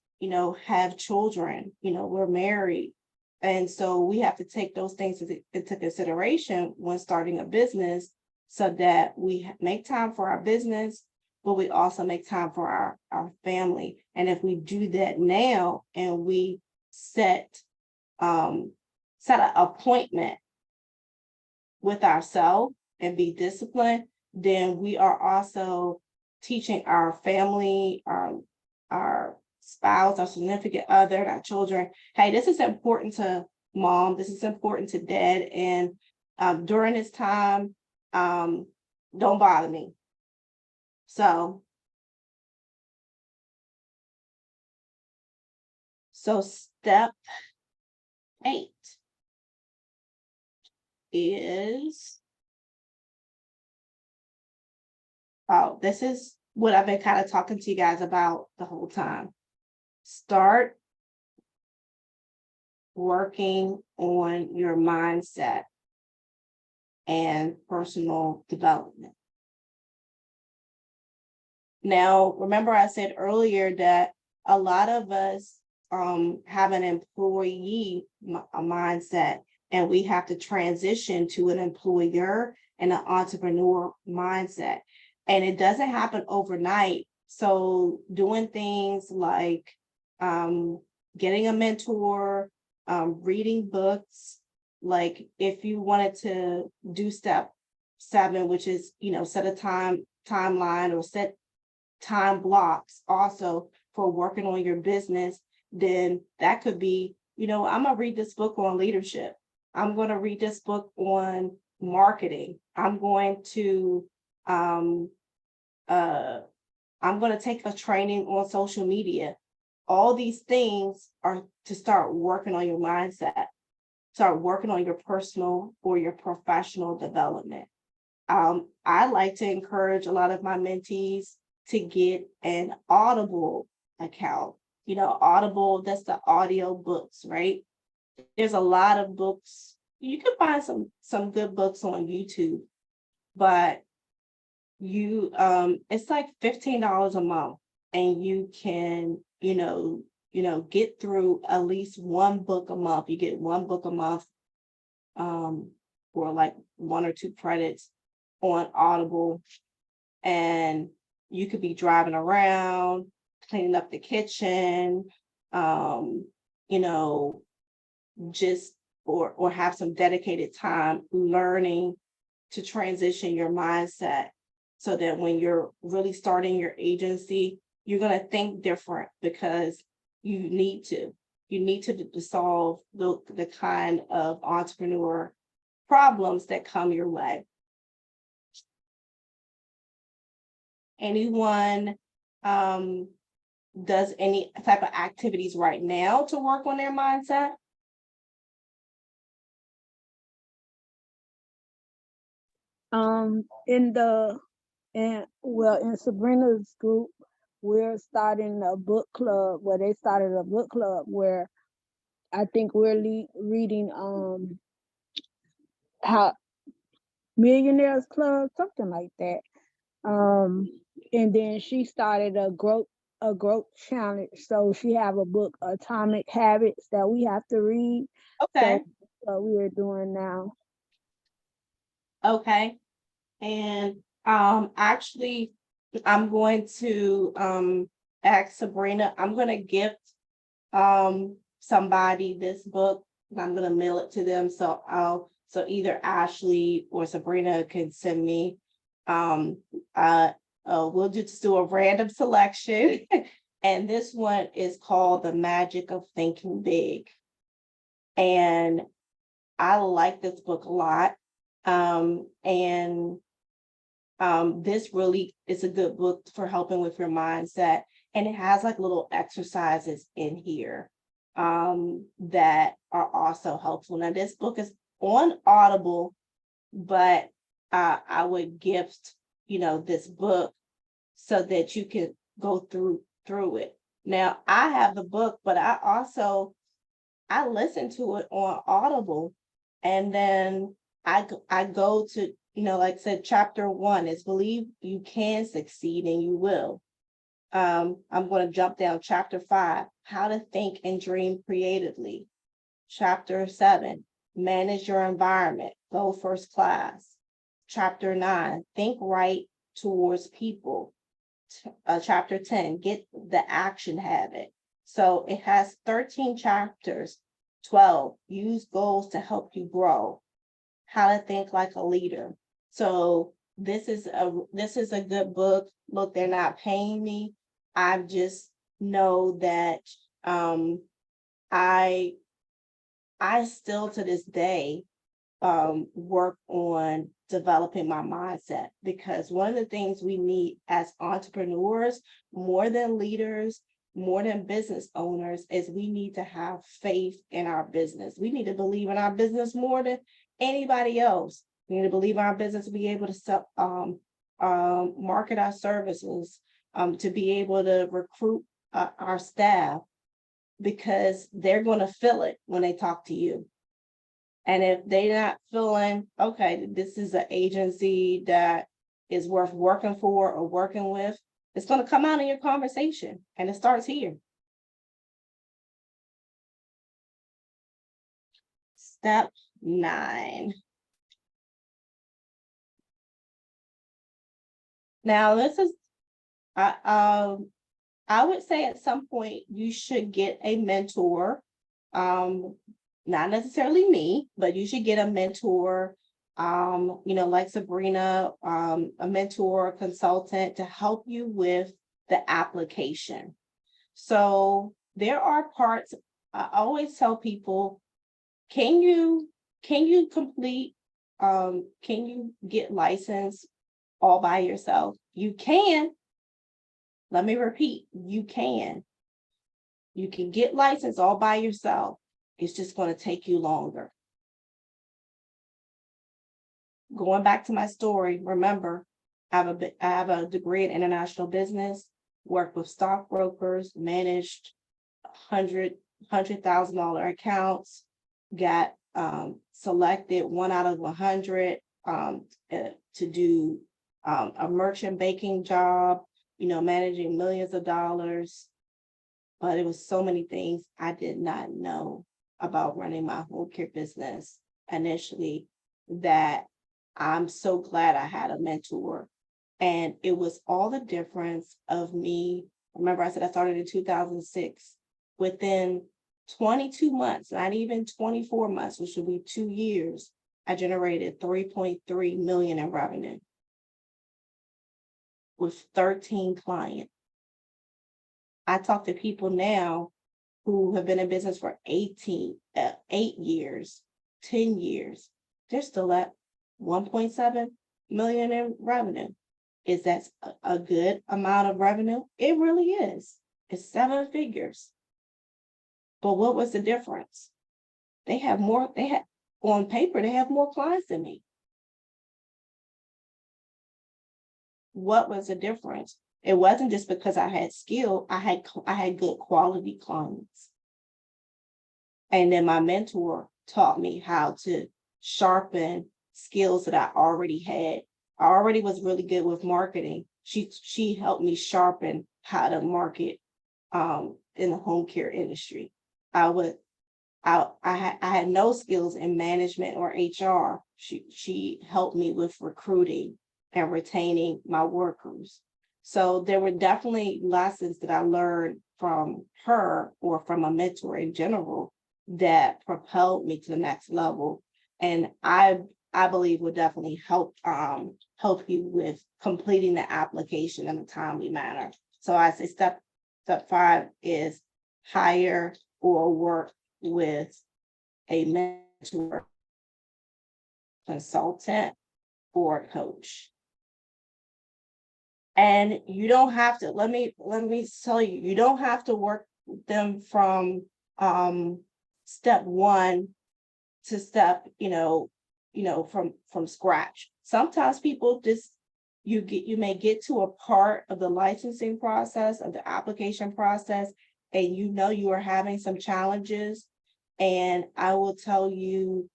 have children, we're married. And so we have to take those things into consideration when starting a business, so that we make time for our business, but we also make time for our family. And if we do that now and we set an appointment with ourselves and be disciplined, then we are also teaching our family, our spouse, our significant other, our children, hey, this is important to mom, this is important to dad, and during this time, don't bother me. So step 8 is, this is what I've been kind of talking to you guys about the whole time. Start working on your mindset and personal development. Now, remember I said earlier that a lot of us have an employee mindset, and we have to transition to an employer and an entrepreneur mindset. And it doesn't happen overnight. So doing things like getting a mentor, reading books, like if you wanted to do step 7, which is, set a timeline or set time blocks also for working on your business, then that could be, I'm gonna read this book on leadership. I'm going to read this book on marketing. I'm going to take a training on social media. All these things are to start working on your mindset, start working on your personal or your professional development. I like to encourage a lot of my mentees to get an Audible account. Audible, that's the audio books, right? There's a lot of books. You can find some good books on YouTube, but it's like $15 a month, and you can, get through at least one book a month. You get one book a month, for like 1 or 2 credits on Audible, and you could be driving around, cleaning up the kitchen, just or have some dedicated time learning to transition your mindset, so that when you're really starting your agency, you're going to think different, because you need to solve the kind of entrepreneur problems that come your way. Anyone does any type of activities right now to work on their mindset? In Sabrina's group, we're starting a book club where they started a book club where I think we're reading how Millionaires Club, something like that. And then she started a growth challenge. So she have a book, Atomic Habits, that we have to read. Okay. So we are doing now. Okay. And actually, I'm going to ask Sabrina, I'm gonna gift somebody this book, and I'm gonna mail it to them. So either Ashley or Sabrina can send me um uh we'll just do a random selection. And this one is called The Magic of Thinking Big. And I like this book a lot. And this really is a good book for helping with your mindset. And it has like little exercises in here that are also helpful. Now, this book is on Audible, but I would gift, this book so that you can go through it. Now, I have the book, but I listen to it on Audible, and then I go to, like I said, chapter 1 is believe you can succeed and you will. I'm going to jump down chapter 5, how to think and dream creatively. Chapter 7, manage your environment, go first class. Chapter 9, think right towards people. Chapter 10, get the action habit. So it has 13 chapters. 12, use goals to help you grow. How to think like a leader. So this is a good book. Look, they're not paying me. I just know that I still to this day work on developing my mindset, because one of the things we need as entrepreneurs, more than leaders, more than business owners, is we need to have faith in our business. We need to believe in our business more than anybody else. We need to believe in our business to be able to sell, market our services, to be able to recruit our staff, because they're going to feel it when they talk to you. And if they're not feeling, okay, this is an agency that is worth working for or working with, it's going to come out in your conversation, and it starts here. Step 9. Now, this is, I would say at some point you should get a mentor. Not necessarily me, but you should get a mentor, like Sabrina, a mentor, consultant to help you with the application. So there are parts, I always tell people, can you complete, can you get licensed all by yourself? You can. Let me repeat, you can. You can get licensed all by yourself. It's just going to take you longer. Going back to my story, remember, I have a degree in international business, worked with stockbrokers, managed $100,000 accounts, got selected 1 out of 100 to do a merchant banking job, managing millions of dollars. But it was so many things I did not know about running my home care business initially, that I'm so glad I had a mentor. And it was all the difference of me. Remember, I said I started in 2006. Within 22 months, not even 24 months, which would be 2 years, I generated 3.3 million in revenue with 13 clients. I talk to people now who have been in business for 8 years, 10 years. They're still at 1.7 million in revenue. Is that a good amount of revenue? It really is. It's 7 figures. But what was the difference? On paper, they have more clients than me. What was the difference? It wasn't just because I had skill. I had good quality clients. And then my mentor taught me how to sharpen skills that I already had. I already was really good with marketing. She helped me sharpen how to market in the home care industry. I would I had no skills in management or HR. She helped me with recruiting and retaining my workers. So there were definitely lessons that I learned from her or from a mentor in general that propelled me to the next level. And I believe would definitely help you with completing the application in a timely manner. So I say step 5 is hire or work with a mentor, consultant, or coach. And you don't have to, let me tell you, you don't have to work them from step 1 to step, from scratch. Sometimes people just you may get to a part of the licensing process, of the application process, and you are having some challenges. And I will tell you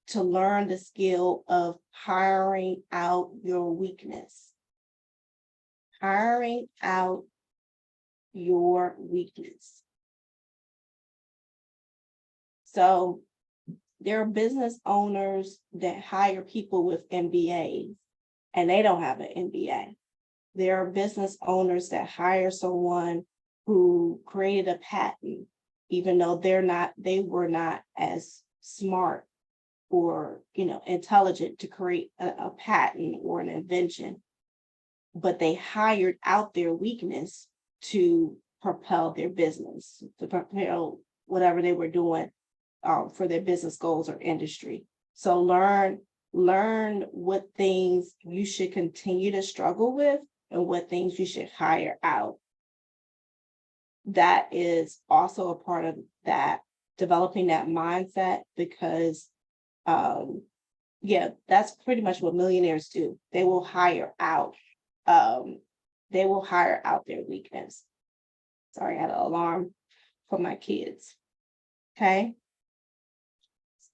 to learn the skill of hiring out your weakness. Hiring out your weakness. So there are business owners that hire people with MBAs and they don't have an MBA. There are business owners that hire someone who created a patent, even though they were not as smart or intelligent to create a patent or an invention, but they hired out their weakness to propel their business, to propel whatever they were doing for their business goals or industry. So learn what things you should continue to struggle with and what things you should hire out. That is also a part of that, developing that mindset, because that's pretty much what millionaires do. They will hire out their weakness. Sorry, I had an alarm for my kids. Okay.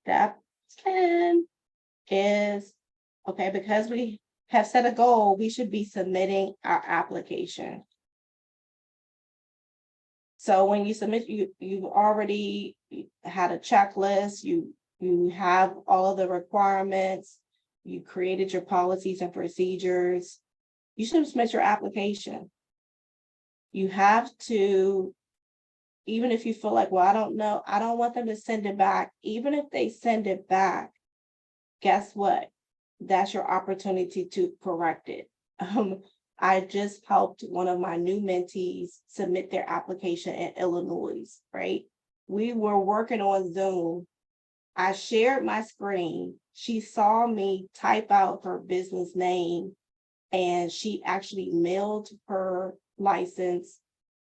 Step 10 is, okay, because we have set a goal, we should be submitting our application. So when you submit, you've already had a checklist, you have all of the requirements, you created your policies and procedures. You should submit your application. You have to, even if you feel like, well, I don't know, I don't want them to send it back. Even if they send it back, guess what? That's your opportunity to correct it. I just helped one of my new mentees submit their application in Illinois, right? We were working on Zoom. I shared my screen. She saw me type out her business name, and she actually mailed her license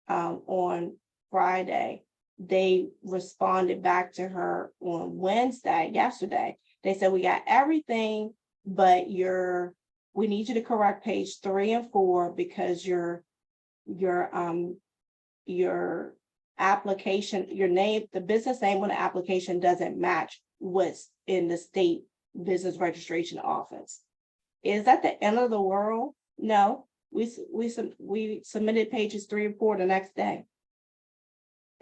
on Friday. They responded back to her on Wednesday, yesterday. They said, we got everything, but we need you to correct page 3 and 4 because your application, your name, the business name on the application doesn't match what's in the state business registration office. Is that the end of the world? No, we submitted pages 3 and 4 the next day.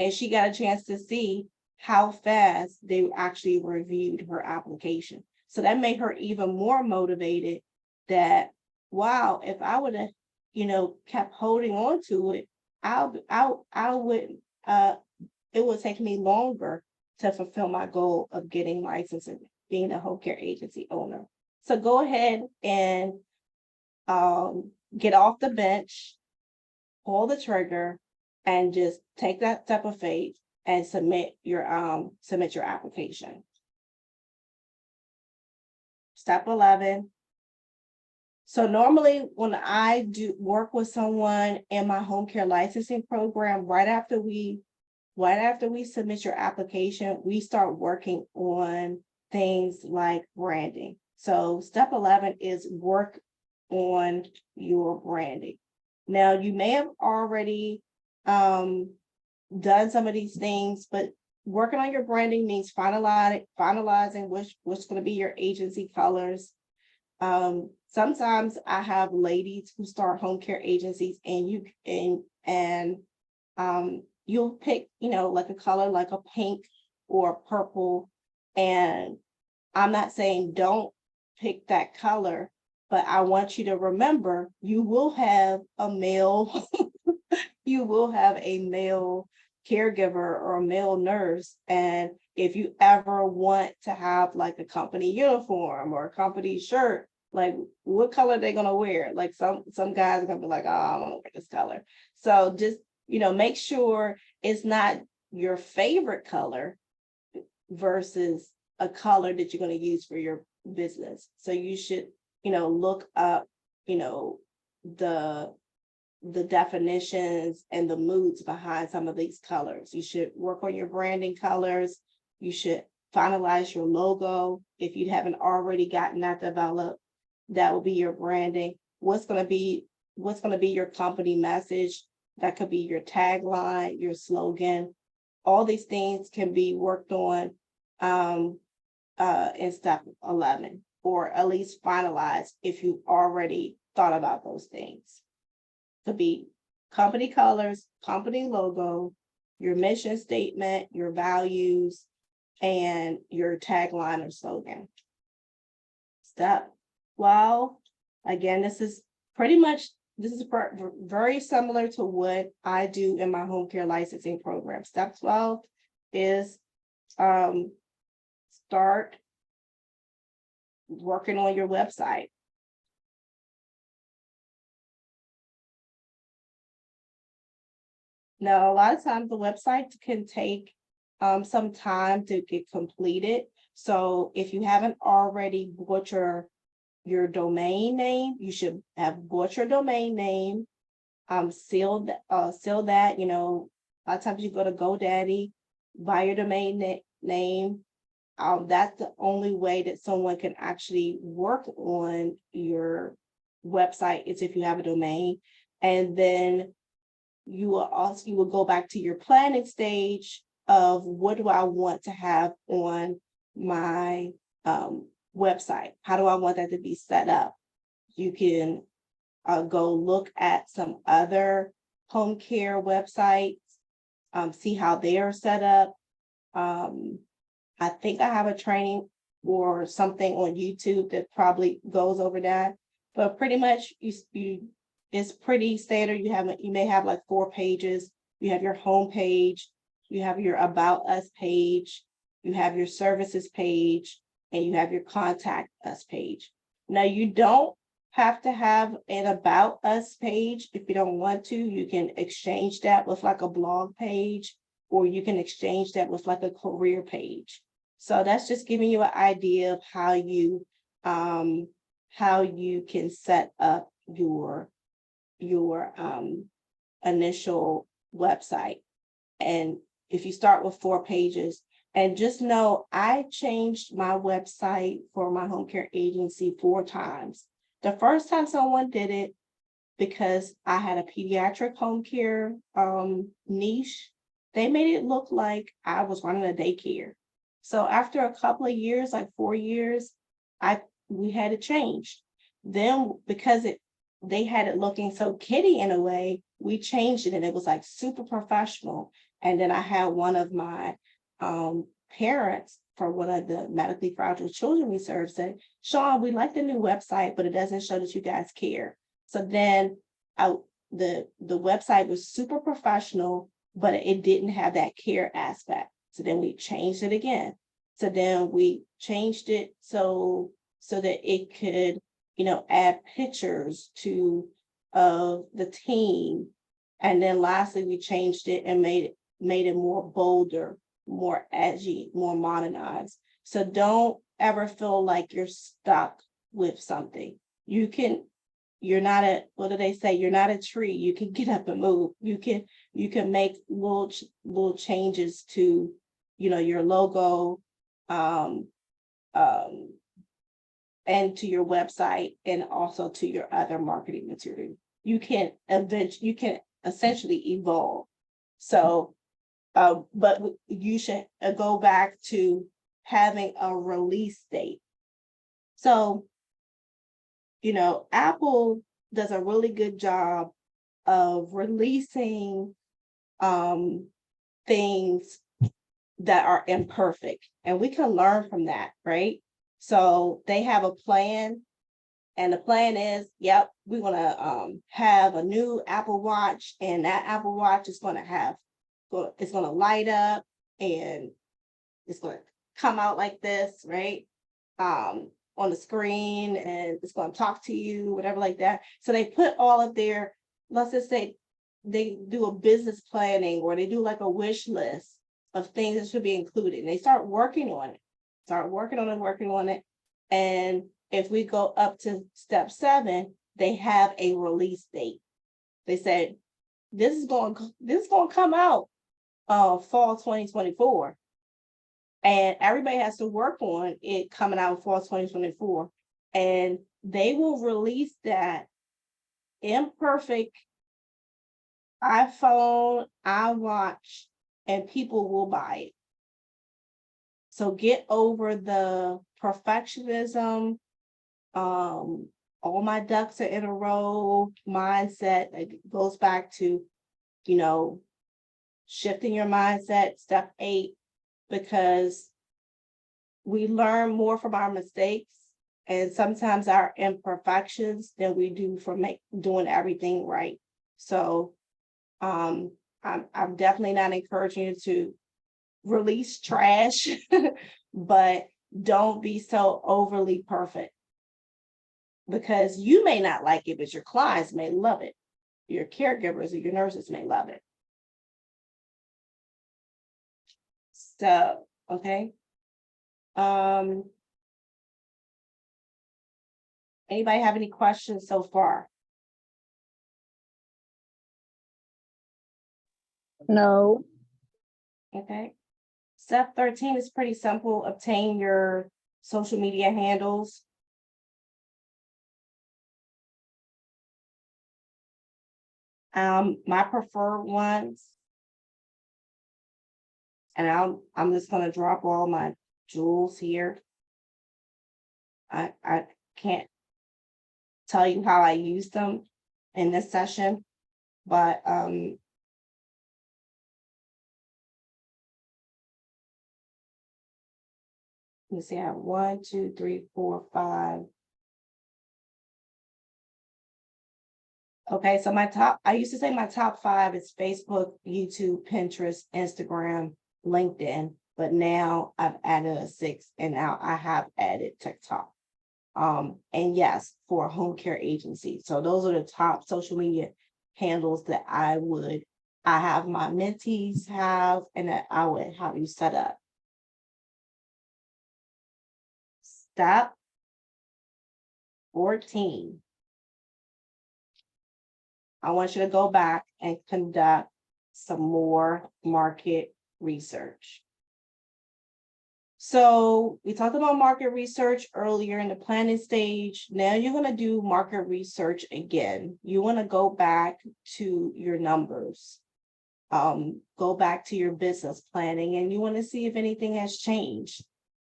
And she got a chance to see how fast they actually reviewed her application. So that made her even more motivated that, wow, if I would have, kept holding on to it, it would take me longer to fulfill my goal of getting licensed and being a home care agency owner. So go ahead and get off the bench, pull the trigger, and just take that step of faith and submit your application. Step 11. So normally when I do work with someone in my home care licensing program, right after we submit your application, we start working on things like branding. So step 11 is work on your branding. Now, you may have already done some of these things, but working on your branding means finalizing what's going to be your agency colors. Sometimes I have ladies who start home care agencies, and you'll pick, like a color like a pink or purple. And I'm not saying don't pick that color, but I want you to remember you will have a male, you will have a male caregiver or a male nurse. And if you ever want to have like a company uniform or a company shirt, like what color they gonna wear? Like some guys are gonna be like, oh, I don't want to wear this color. So just, make sure it's not your favorite color versus a color that you're going to use for your business. So you should, look up, the definitions and the moods behind some of these colors. You should work on your branding colors. You should finalize your logo. If you haven't already gotten that developed, that will be your branding. What's going to be your company message? That could be your tagline, your slogan. All these things can be worked on in step 11, or at least finalized if you already thought about those things. Could be company colors, company logo, your mission statement, your values, and your tagline or slogan. Step 12, again, this is very similar to what I do in my home care licensing program. Step 12 is start working on your website. Now, a lot of times the website can take some time to get completed. So if you haven't already bought your domain name, you should have bought your domain name, seal that, a lot of times you go to GoDaddy, buy your domain name. That's the only way that someone can actually work on your website is if you have a domain. And then you will go back to your planning stage of what do I want to have on my website? How do I want that to be set up? You can go look at some other home care websites, see how they are set up. I think I have a training or something on YouTube that probably goes over that, but pretty much it's pretty standard. You may have like 4 pages. You have your home page, you have your about us page, you have your services page, and you have your contact us page. Now you don't have to have an about us page if you don't want to. You can exchange that with like a blog page, or you can exchange that with like a career page. So that's just giving you an idea of how you can set up your initial website. And if you start with 4 pages, and just know I changed my website for my home care agency 4 times. The first time someone did it, because I had a pediatric home care niche, they made it look like I was running a daycare. So after a couple of years, like 4 years, we had it changed. Then because they had it looking so kiddie in a way, we changed it and it was like super professional. And then I had one of my parents for one of the medically fragile children we serve said, Sean, we like the new website, but it doesn't show that you guys care. So then the website was super professional, but it didn't have that care aspect. So then we changed it again. So then we changed it so that it could, add pictures to the team. And then lastly, we changed it and made it more bolder, more edgy, more modernized. So don't ever feel like you're stuck with something. You're not what do they say? You're not a tree. You can get up and move. You can make little changes to, your logo, and to your website, and also to your other marketing material. You can essentially evolve. So, but you should go back to having a release date. So, Apple does a really good job of releasing things that are imperfect, and we can learn from that, right? So they have a plan, and the plan is, yep, we're gonna have a new Apple Watch, and that Apple Watch is it's gonna light up, and it's gonna come out like this, right? On the screen, and it's gonna talk to you, whatever like that. So they put all of their, let's just say they do a business planning, or they do like a wish list of things that should be included. And they start working on it, working on it. And if we go up to step 7, they have a release date. They said, this is going to come out fall 2024. And everybody has to work on it coming out fall 2024. And they will release that imperfect iPhone, iWatch, and people will buy it. So get over the perfectionism, all my ducks are in a row mindset. It goes back to, shifting your mindset, step 8, because we learn more from our mistakes and sometimes our imperfections than we do from doing everything right. So I'm definitely not encouraging you to release trash, but don't be so overly perfect, because you may not like it, but your clients may love it. Your caregivers or your nurses may love it. So, okay. Anybody have any questions so far? No. Okay. Step 13 is pretty simple. Obtain your social media handles. My preferred ones, and I'm just gonna drop all my jewels here. I can't tell you how I use them in this session, but let me see, I have 1, 2, 3, 4, 5. Okay, so I used to say my top 5 is Facebook, YouTube, Pinterest, Instagram, LinkedIn, but now I've added a 6th, and now I have added TikTok. And yes, for a home care agency. So those are the top social media handles that I have my mentees have, and that I would have you set up. Step 14. I want you to go back and conduct some more market research. So we talked about market research earlier in the planning stage. Now you're going to do market research again. You want to go back to your numbers, go back to your business planning, and you want to see if anything has changed.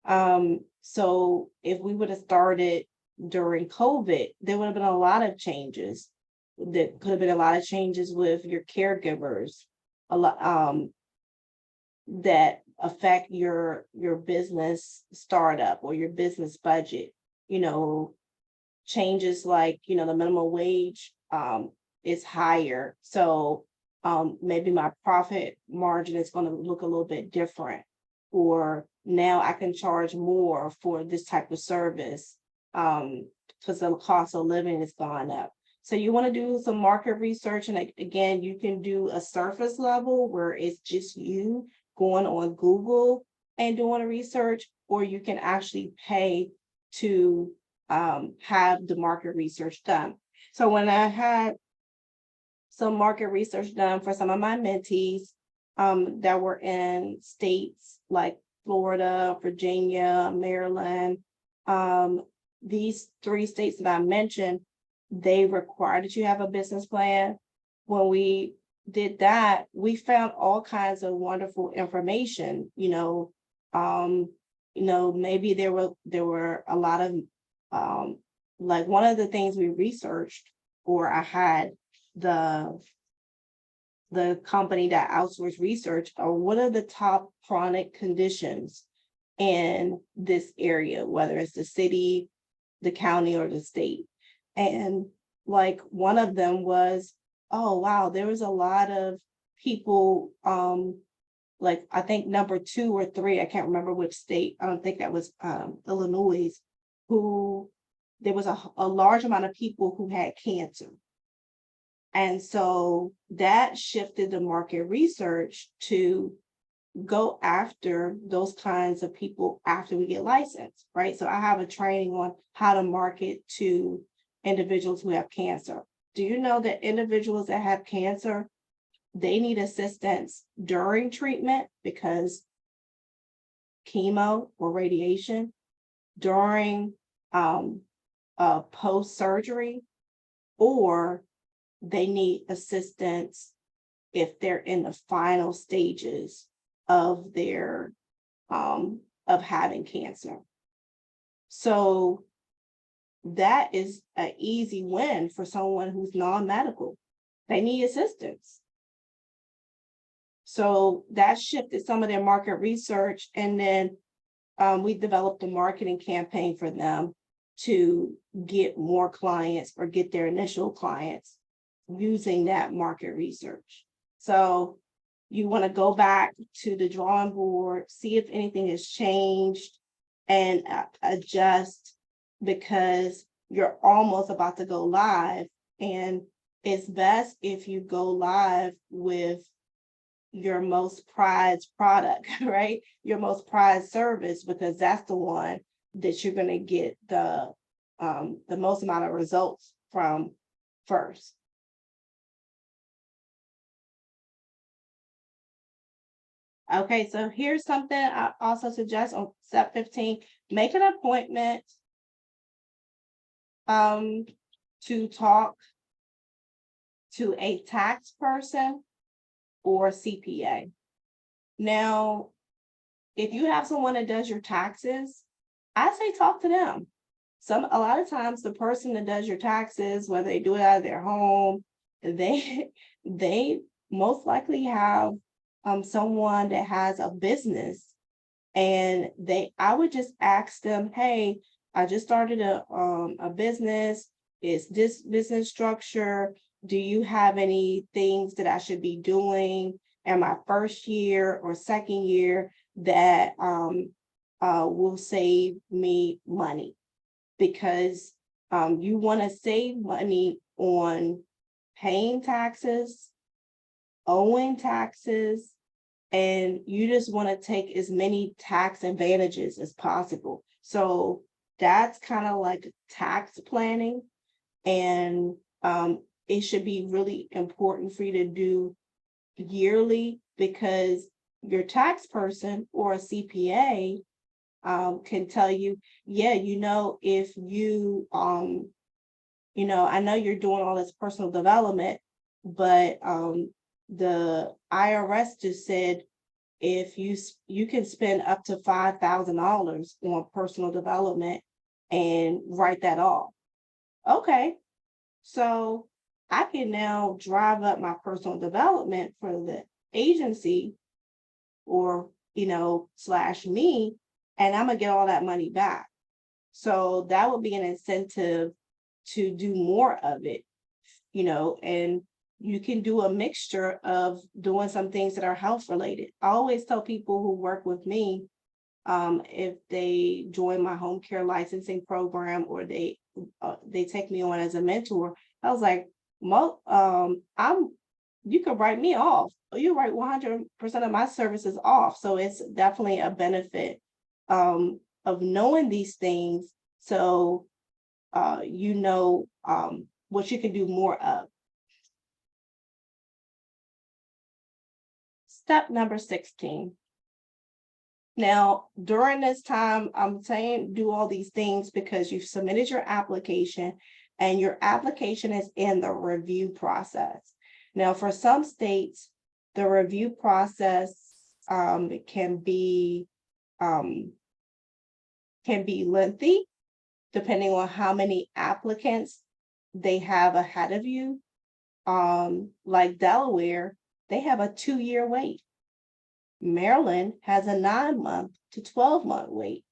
So if we would have started during COVID, there would have been a lot of changes. There could have been a lot of changes with your caregivers, a lot that affect your business startup or your business budget. Changes like the minimum wage is higher, so maybe my profit margin is going to look a little bit different, or now I can charge more for this type of service because the cost of living has gone up. So you want to do some market research, and again, you can do a surface level where it's just you going on Google and doing a research, or you can actually pay to have the market research done. So when I had some market research done for some of my mentees that were in states like Florida, Virginia, Maryland, these 3 states that I mentioned, they require that you have a business plan. When we did that, we found all kinds of wonderful information. Maybe there were a lot of like one of the things we researched, or I had the the company that outsourced research, what are the top chronic conditions in this area, whether it's the city, the county, or the state. And like one of them was, oh wow, there was a lot of people, like I think number 2 or 3, I can't remember which state, I don't think that was Illinois, who there was a large amount of people who had cancer. And so that shifted the market research to go after those kinds of people after we get licensed, right? So I have a training on how to market to individuals who have cancer. Do you know that individuals that have cancer, they need assistance during treatment because chemo or radiation, during post-surgery, or they need assistance if they're in the final stages of their of having cancer. So that is an easy win for someone who's non-medical. They need assistance. So that shifted some of their market research, and then we developed a marketing campaign for them to get more clients or get their initial clients using that market research. So you want to go back to the drawing board, see if anything has changed, and adjust, because you're almost about to go live. And it's best if you go live with your most prized product, right? Your most prized service, because that's the one that you're going to get the most amount of results from first. Okay, so here's something I also suggest on step 15, make an appointment to talk to a tax person or CPA. Now, if you have someone that does your taxes, I say talk to them. A lot of times the person that does your taxes, whether they do it out of their home, they most likely have someone that has a business, and I would just ask them, hey, I just started a business. Is this business structure? Do you have any things that I should be doing in my first year or second year that will save me money? Because you want to save money on paying taxes, owing taxes, and you just want to take as many tax advantages as possible. So that's kind of like tax planning, and it should be really important for you to do yearly, because your tax person or a CPA can tell you, yeah, if you, I know you're doing all this personal development, but the IRS just said if you can spend up to $5,000 on personal development and write that off. Okay, so I can now drive up my personal development for the agency or, / me, and I'm gonna get all that money back. So that would be an incentive to do more of it, and you can do a mixture of doing some things that are health related. I always tell people who work with me, if they join my home care licensing program or they take me on as a mentor, I was like, you could write me off. You write 100% of my services off. So it's definitely a benefit of knowing these things, so what you can do more of. Step number 16. Now, during this time, I'm saying do all these things because you've submitted your application and your application is in the review process. Now, for some states, the review process can be lengthy, depending on how many applicants they have ahead of you. Like Delaware, they have a 2-year wait. Maryland has a 9-month to 12-month wait.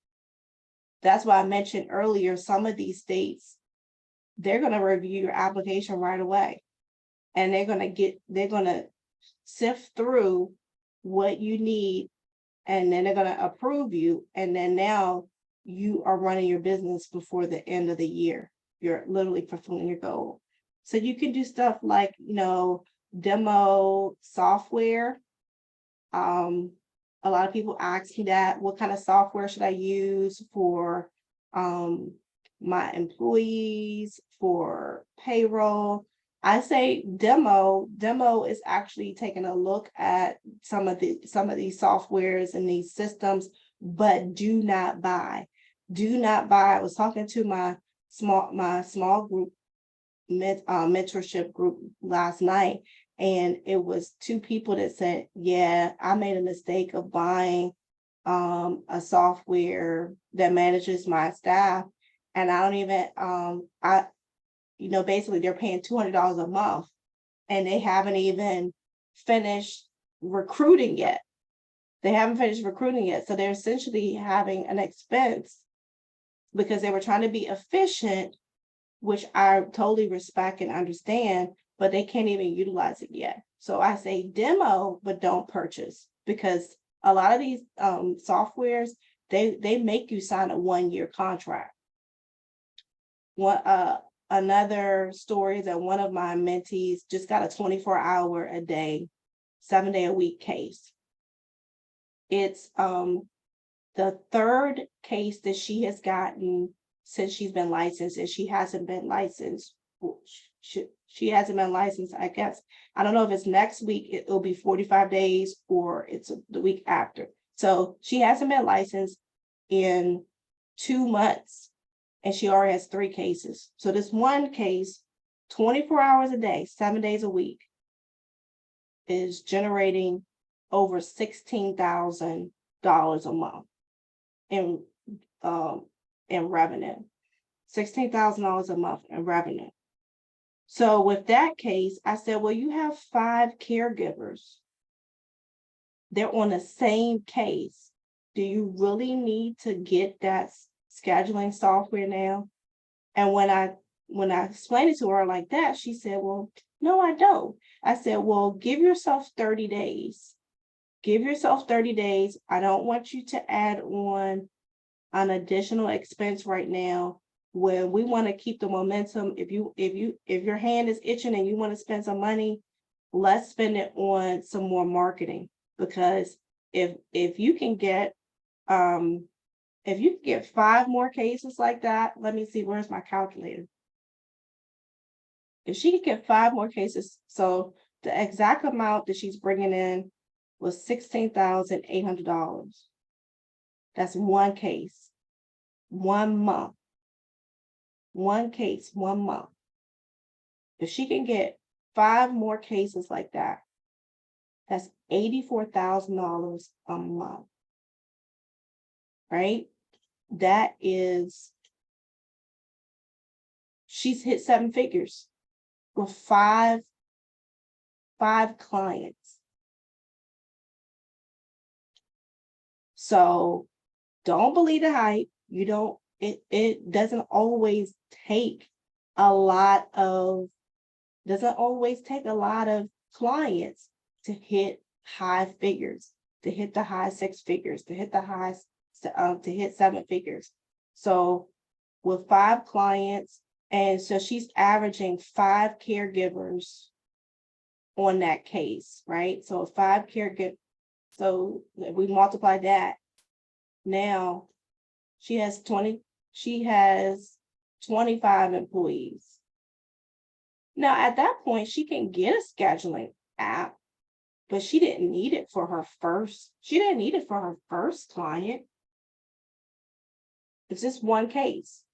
That's why I mentioned earlier, some of these states, they're going to review your application right away. And they're going to sift through what you need, and then they're going to approve you. And then now you are running your business before the end of the year. You're literally fulfilling your goal. So you can do stuff like, demo software. A lot of people ask me that, what kind of software should I use for my employees, for payroll? I say demo is actually taking a look at some of these softwares and these systems, but do not buy. I was talking to my small group mentorship group last night, and it was 2 people that said, yeah, I made a mistake of buying a software that manages my staff, and I don't even basically they're paying $200 a month, and they haven't even finished recruiting yet. So they're essentially having an expense because they were trying to be efficient, which I totally respect and understand, but they can't even utilize it yet. So I say demo, but don't purchase, because a lot of these softwares, they make you sign a 1-year contract. Another story is that one of my mentees just got a 24-hour a day, 7-day-a-week case. It's the 3rd case that she has gotten since she's been licensed, and she hasn't been licensed. She hasn't been licensed, I guess. I don't know if it's next week, it'll be 45 days, or it's the week after. So she hasn't been licensed in 2 months, and she already has 3 cases. So this one case, 24 hours a day, 7 days a week, is generating over $16,000 a month in revenue. $16,000 a month in revenue. So with that case, I said, well, you have 5 caregivers. They're on the same case. Do you really need to get that scheduling software now? And when I explained it to her like that, she said, well, no, I don't. I said, well, give yourself 30 days. Give yourself 30 days. I don't want you to add on an additional expense right now, when we want to keep the momentum. If your hand is itching and you want to spend some money, let's spend it on some more marketing. Because if you can get 5 more cases like that, let me see, where's my calculator? If she could get 5 more cases, so the exact amount that she's bringing in was $16,800. That's 1 case, 1 month. 1 case, 1 month. If she can get 5 more cases like that, that's $84,000 a month, right? That is, she's hit 7 figures with 5 clients. So don't believe the hype. It doesn't always take a lot of clients to hit high figures, to hit the high 6 figures, to hit 7 figures. So with 5 clients, and so she's averaging 5 caregivers on that case, right? So 5 caregivers. So if we multiply that, now she has 25 employees. Now, at that point, she can get a scheduling app, but she didn't need it for her first client. It's just 1 case.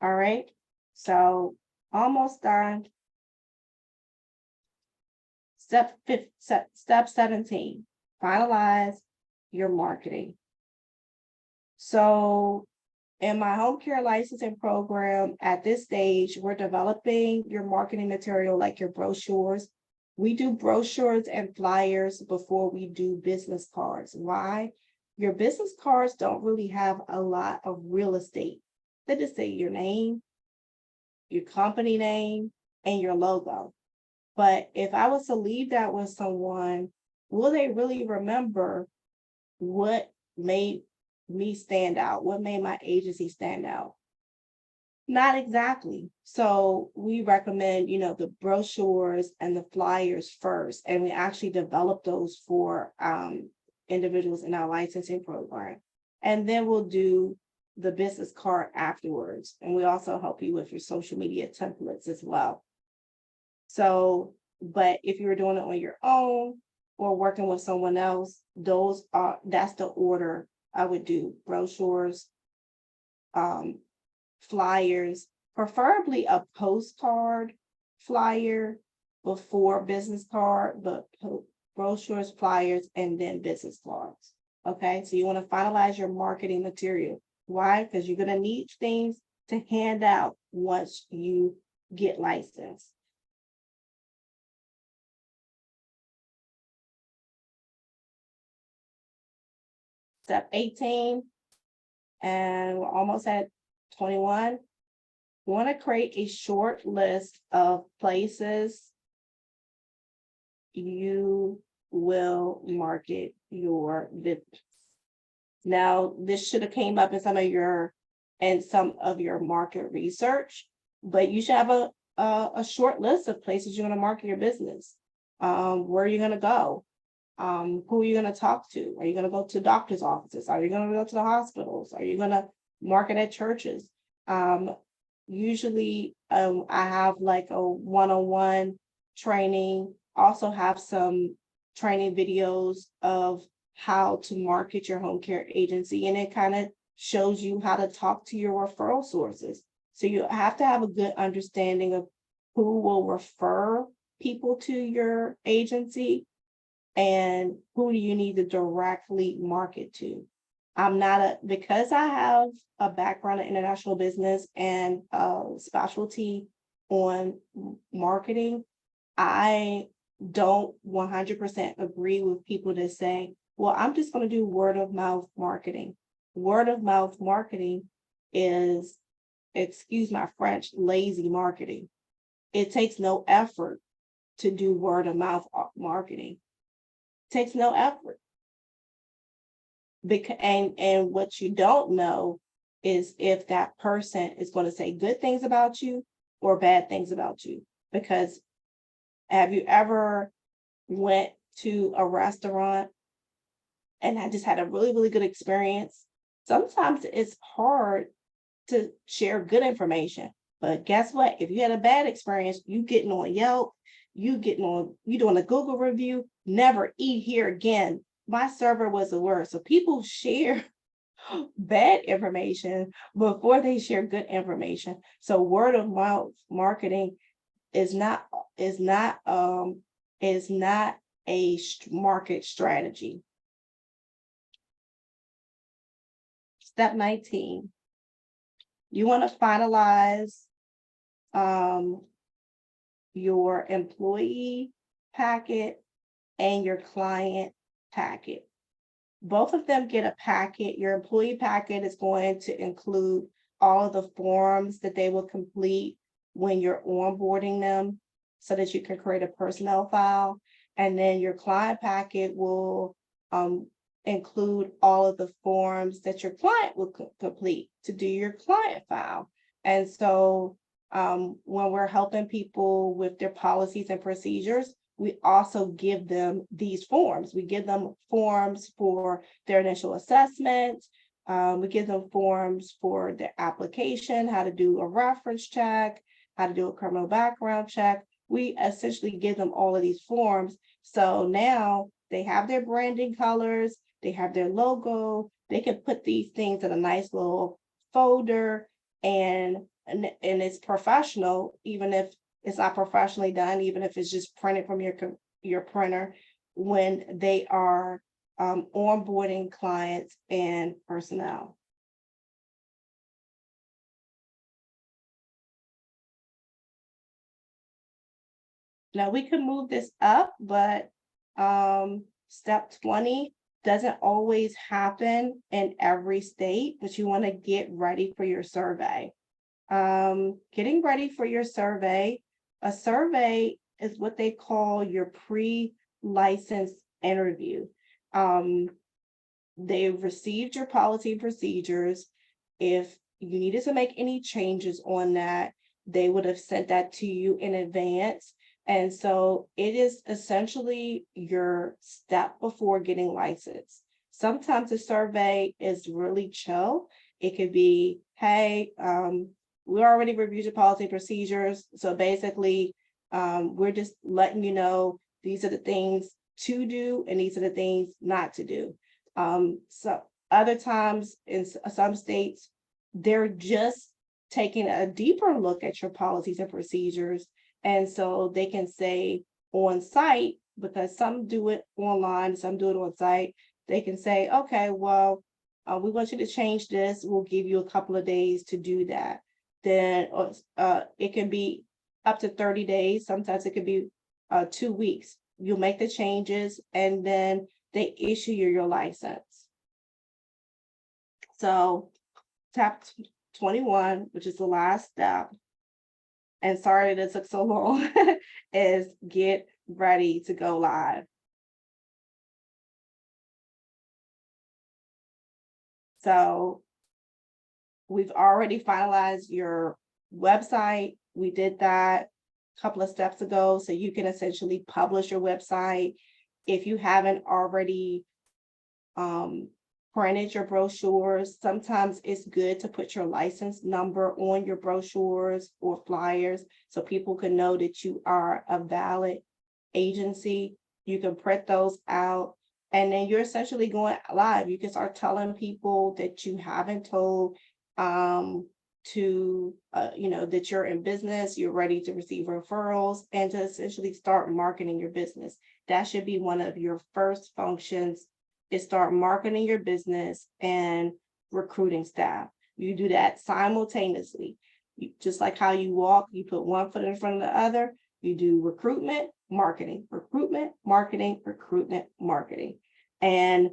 All right. So almost done. Step 17, finalize your marketing. So in my home care licensing program, at this stage, we're developing your marketing material, like your brochures. We do brochures and flyers before we do business cards. Why? Your business cards don't really have a lot of real estate. They just say your name, your company name, and your logo. But if I was to leave that with someone, will they really remember what made me stand out? What made my agency stand out? Not exactly. So we recommend, the brochures and the flyers first, and we actually develop those for individuals in our licensing program. And then we'll do the business card afterwards. And we also help you with your social media templates as well. So, but if you were doing it on your own or working with someone else, that's the order I would do: brochures, flyers, preferably a postcard flyer before business card, but brochures, flyers, and then business cards. Okay, so you want to finalize your marketing material. Why? Because you're going to need things to hand out once you get licensed. Step 18, and we're almost at 21. You want to create a short list of places you will market your business. Now, this should have came up in some of your market research, but you should have a short list of places you're going to market your business. Where are you going to go? Who are you going to talk to? Are you going to go to doctor's offices? Are you going to go to the hospitals? Are you going to market at churches? Usually I have like a one-on-one training, also have some training videos of how to market your home care agency, and it kind of shows you how to talk to your referral sources. So you have to have a good understanding of who will refer people to your agency and who do you need to directly market to. Because I have a background in international business and a specialty on marketing, I don't 100% agree with people that say, well, I'm just going to do word of mouth marketing. Word of mouth marketing is, excuse my French, lazy marketing. It takes no effort to do word of mouth marketing. It takes no effort. And what you don't know is if that person is going to say good things about you or bad things about you. Because have you ever went to a restaurant and I just had a really, really good experience? Sometimes it's hard to share good information, but guess what? If you had a bad experience, you getting on Yelp, you doing a Google review, never eat here again. My server was the worst. So people share bad information before they share good information. So word of mouth marketing is not a market strategy. Step 19. You want to finalize your employee packet and your client packet. Both of them get a packet. Your employee packet is going to include all of the forms that they will complete when you're onboarding them so that you can create a personnel file. And then your client packet will include all of the forms that your client will complete to do your client file. And so when we're helping people with their policies and procedures, we also give them these forms. We give them forms for their initial assessment. We give them forms for their application, how to do a reference check, how to do a criminal background check. We essentially give them all of these forms. So now they have their branding colors, they have their logo, they can put these things in a nice little folder, and it's professional, even if it's not professionally done, even if it's just printed from your printer, when they are onboarding clients and personnel. Now we can move this up, but step 20 doesn't always happen in every state, but you want to get ready for your survey. Getting ready for your survey. A survey is what they call your pre-license interview. They've received your policy and procedures. If you needed to make any changes on that, they would have sent that to you in advance. And so it is essentially your step before getting licensed. Sometimes the survey is really chill. It could be, hey, we already reviewed your policy and procedures. So basically, we're just letting you know these are the things to do and these are the things not to do. So other times in some states, they're just taking a deeper look at your policies and procedures. And so they can say on site, because some do it online, some do it on site, they can say, okay, well, we want you to change this. We'll give you a couple of days to do that. Then it can be up to 30 days. Sometimes it could be 2 weeks. You'll make the changes and then they issue you your license. So step 21, which is the last step, and sorry that it took so long, is get ready to go live. So we've already finalized your website. We did that a couple of steps ago, so you can essentially publish your website. If you haven't already printed your brochures, sometimes it's good to put your license number on your brochures or flyers so people can know that you are a valid agency. You can print those out and then you're essentially going live. You can start telling people that you haven't told that you're in business, you're ready to receive referrals, and to essentially start marketing your business. That should be one of your first functions, is start marketing your business and recruiting staff. You do that simultaneously. Just like how you walk, you put one foot in front of the other, you do recruitment, marketing, recruitment, marketing, recruitment, marketing. And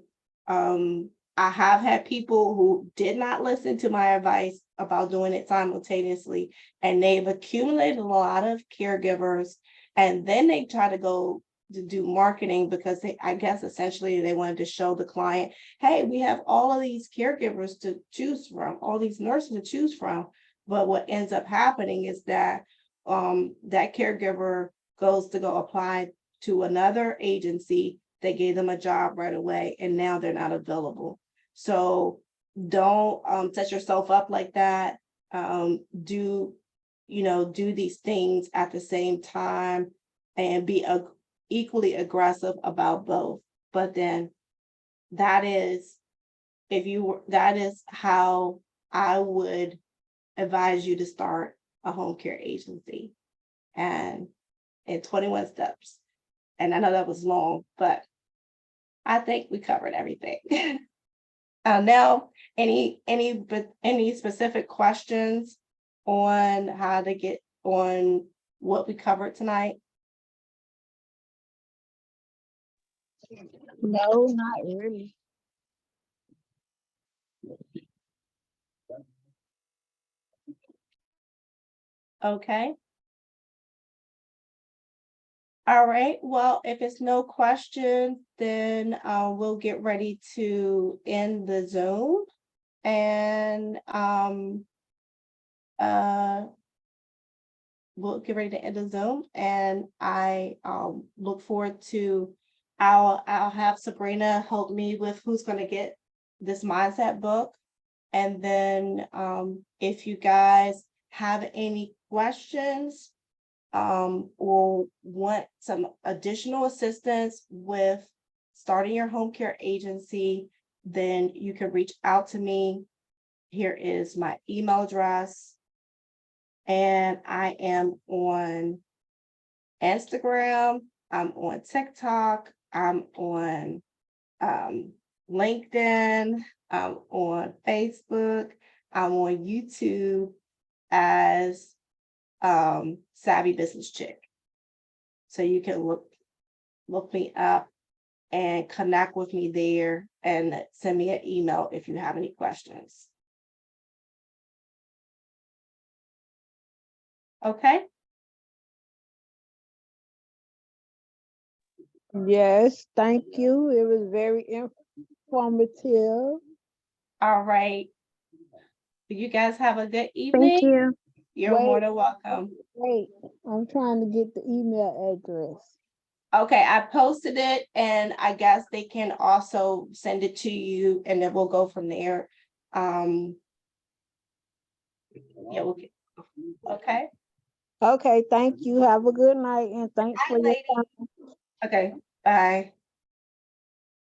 I have had people who did not listen to my advice about doing it simultaneously, and they've accumulated a lot of caregivers, and then they try to go to do marketing because I guess essentially they wanted to show the client, hey, we have all of these caregivers to choose from, all these nurses to choose from. But what ends up happening is that that caregiver goes to go apply to another agency that gave them a job right away, and now they're not available. So don't set yourself up like that. Do these things at the same time and be equally aggressive about both. But then that is how I would advise you to start a home care agency, and in 21 steps. And I know that was long, but I think we covered everything. Now, any specific questions on how to get on what we covered tonight? No, not really. Okay. All right. Well, if it's no questions, then we'll get ready to end the Zoom. And we'll get ready to end the Zoom. And I look forward to I'll have Sabrina help me with who's going to get this mindset book. And then if you guys have any questions or want some additional assistance with starting your home care agency, then you can reach out to me. Here is my email address. And I am on Instagram, I'm on TikTok, I'm on LinkedIn, I'm on Facebook, I'm on YouTube as Savvy Business Chick. So you can look me up and connect with me there and send me an email if you have any questions. Okay, Yes, thank you. It was very informative. all right. You guys have a good Thank evening. you. You're more Wait, than welcome. wait. I'm trying to get the email address. Okay, I posted it and I guess they can also send it to you and then we'll go from there. Yeah, okay. Okay, thank you. Have a good night and thanks Hi, for your lady. time. Okay, bye.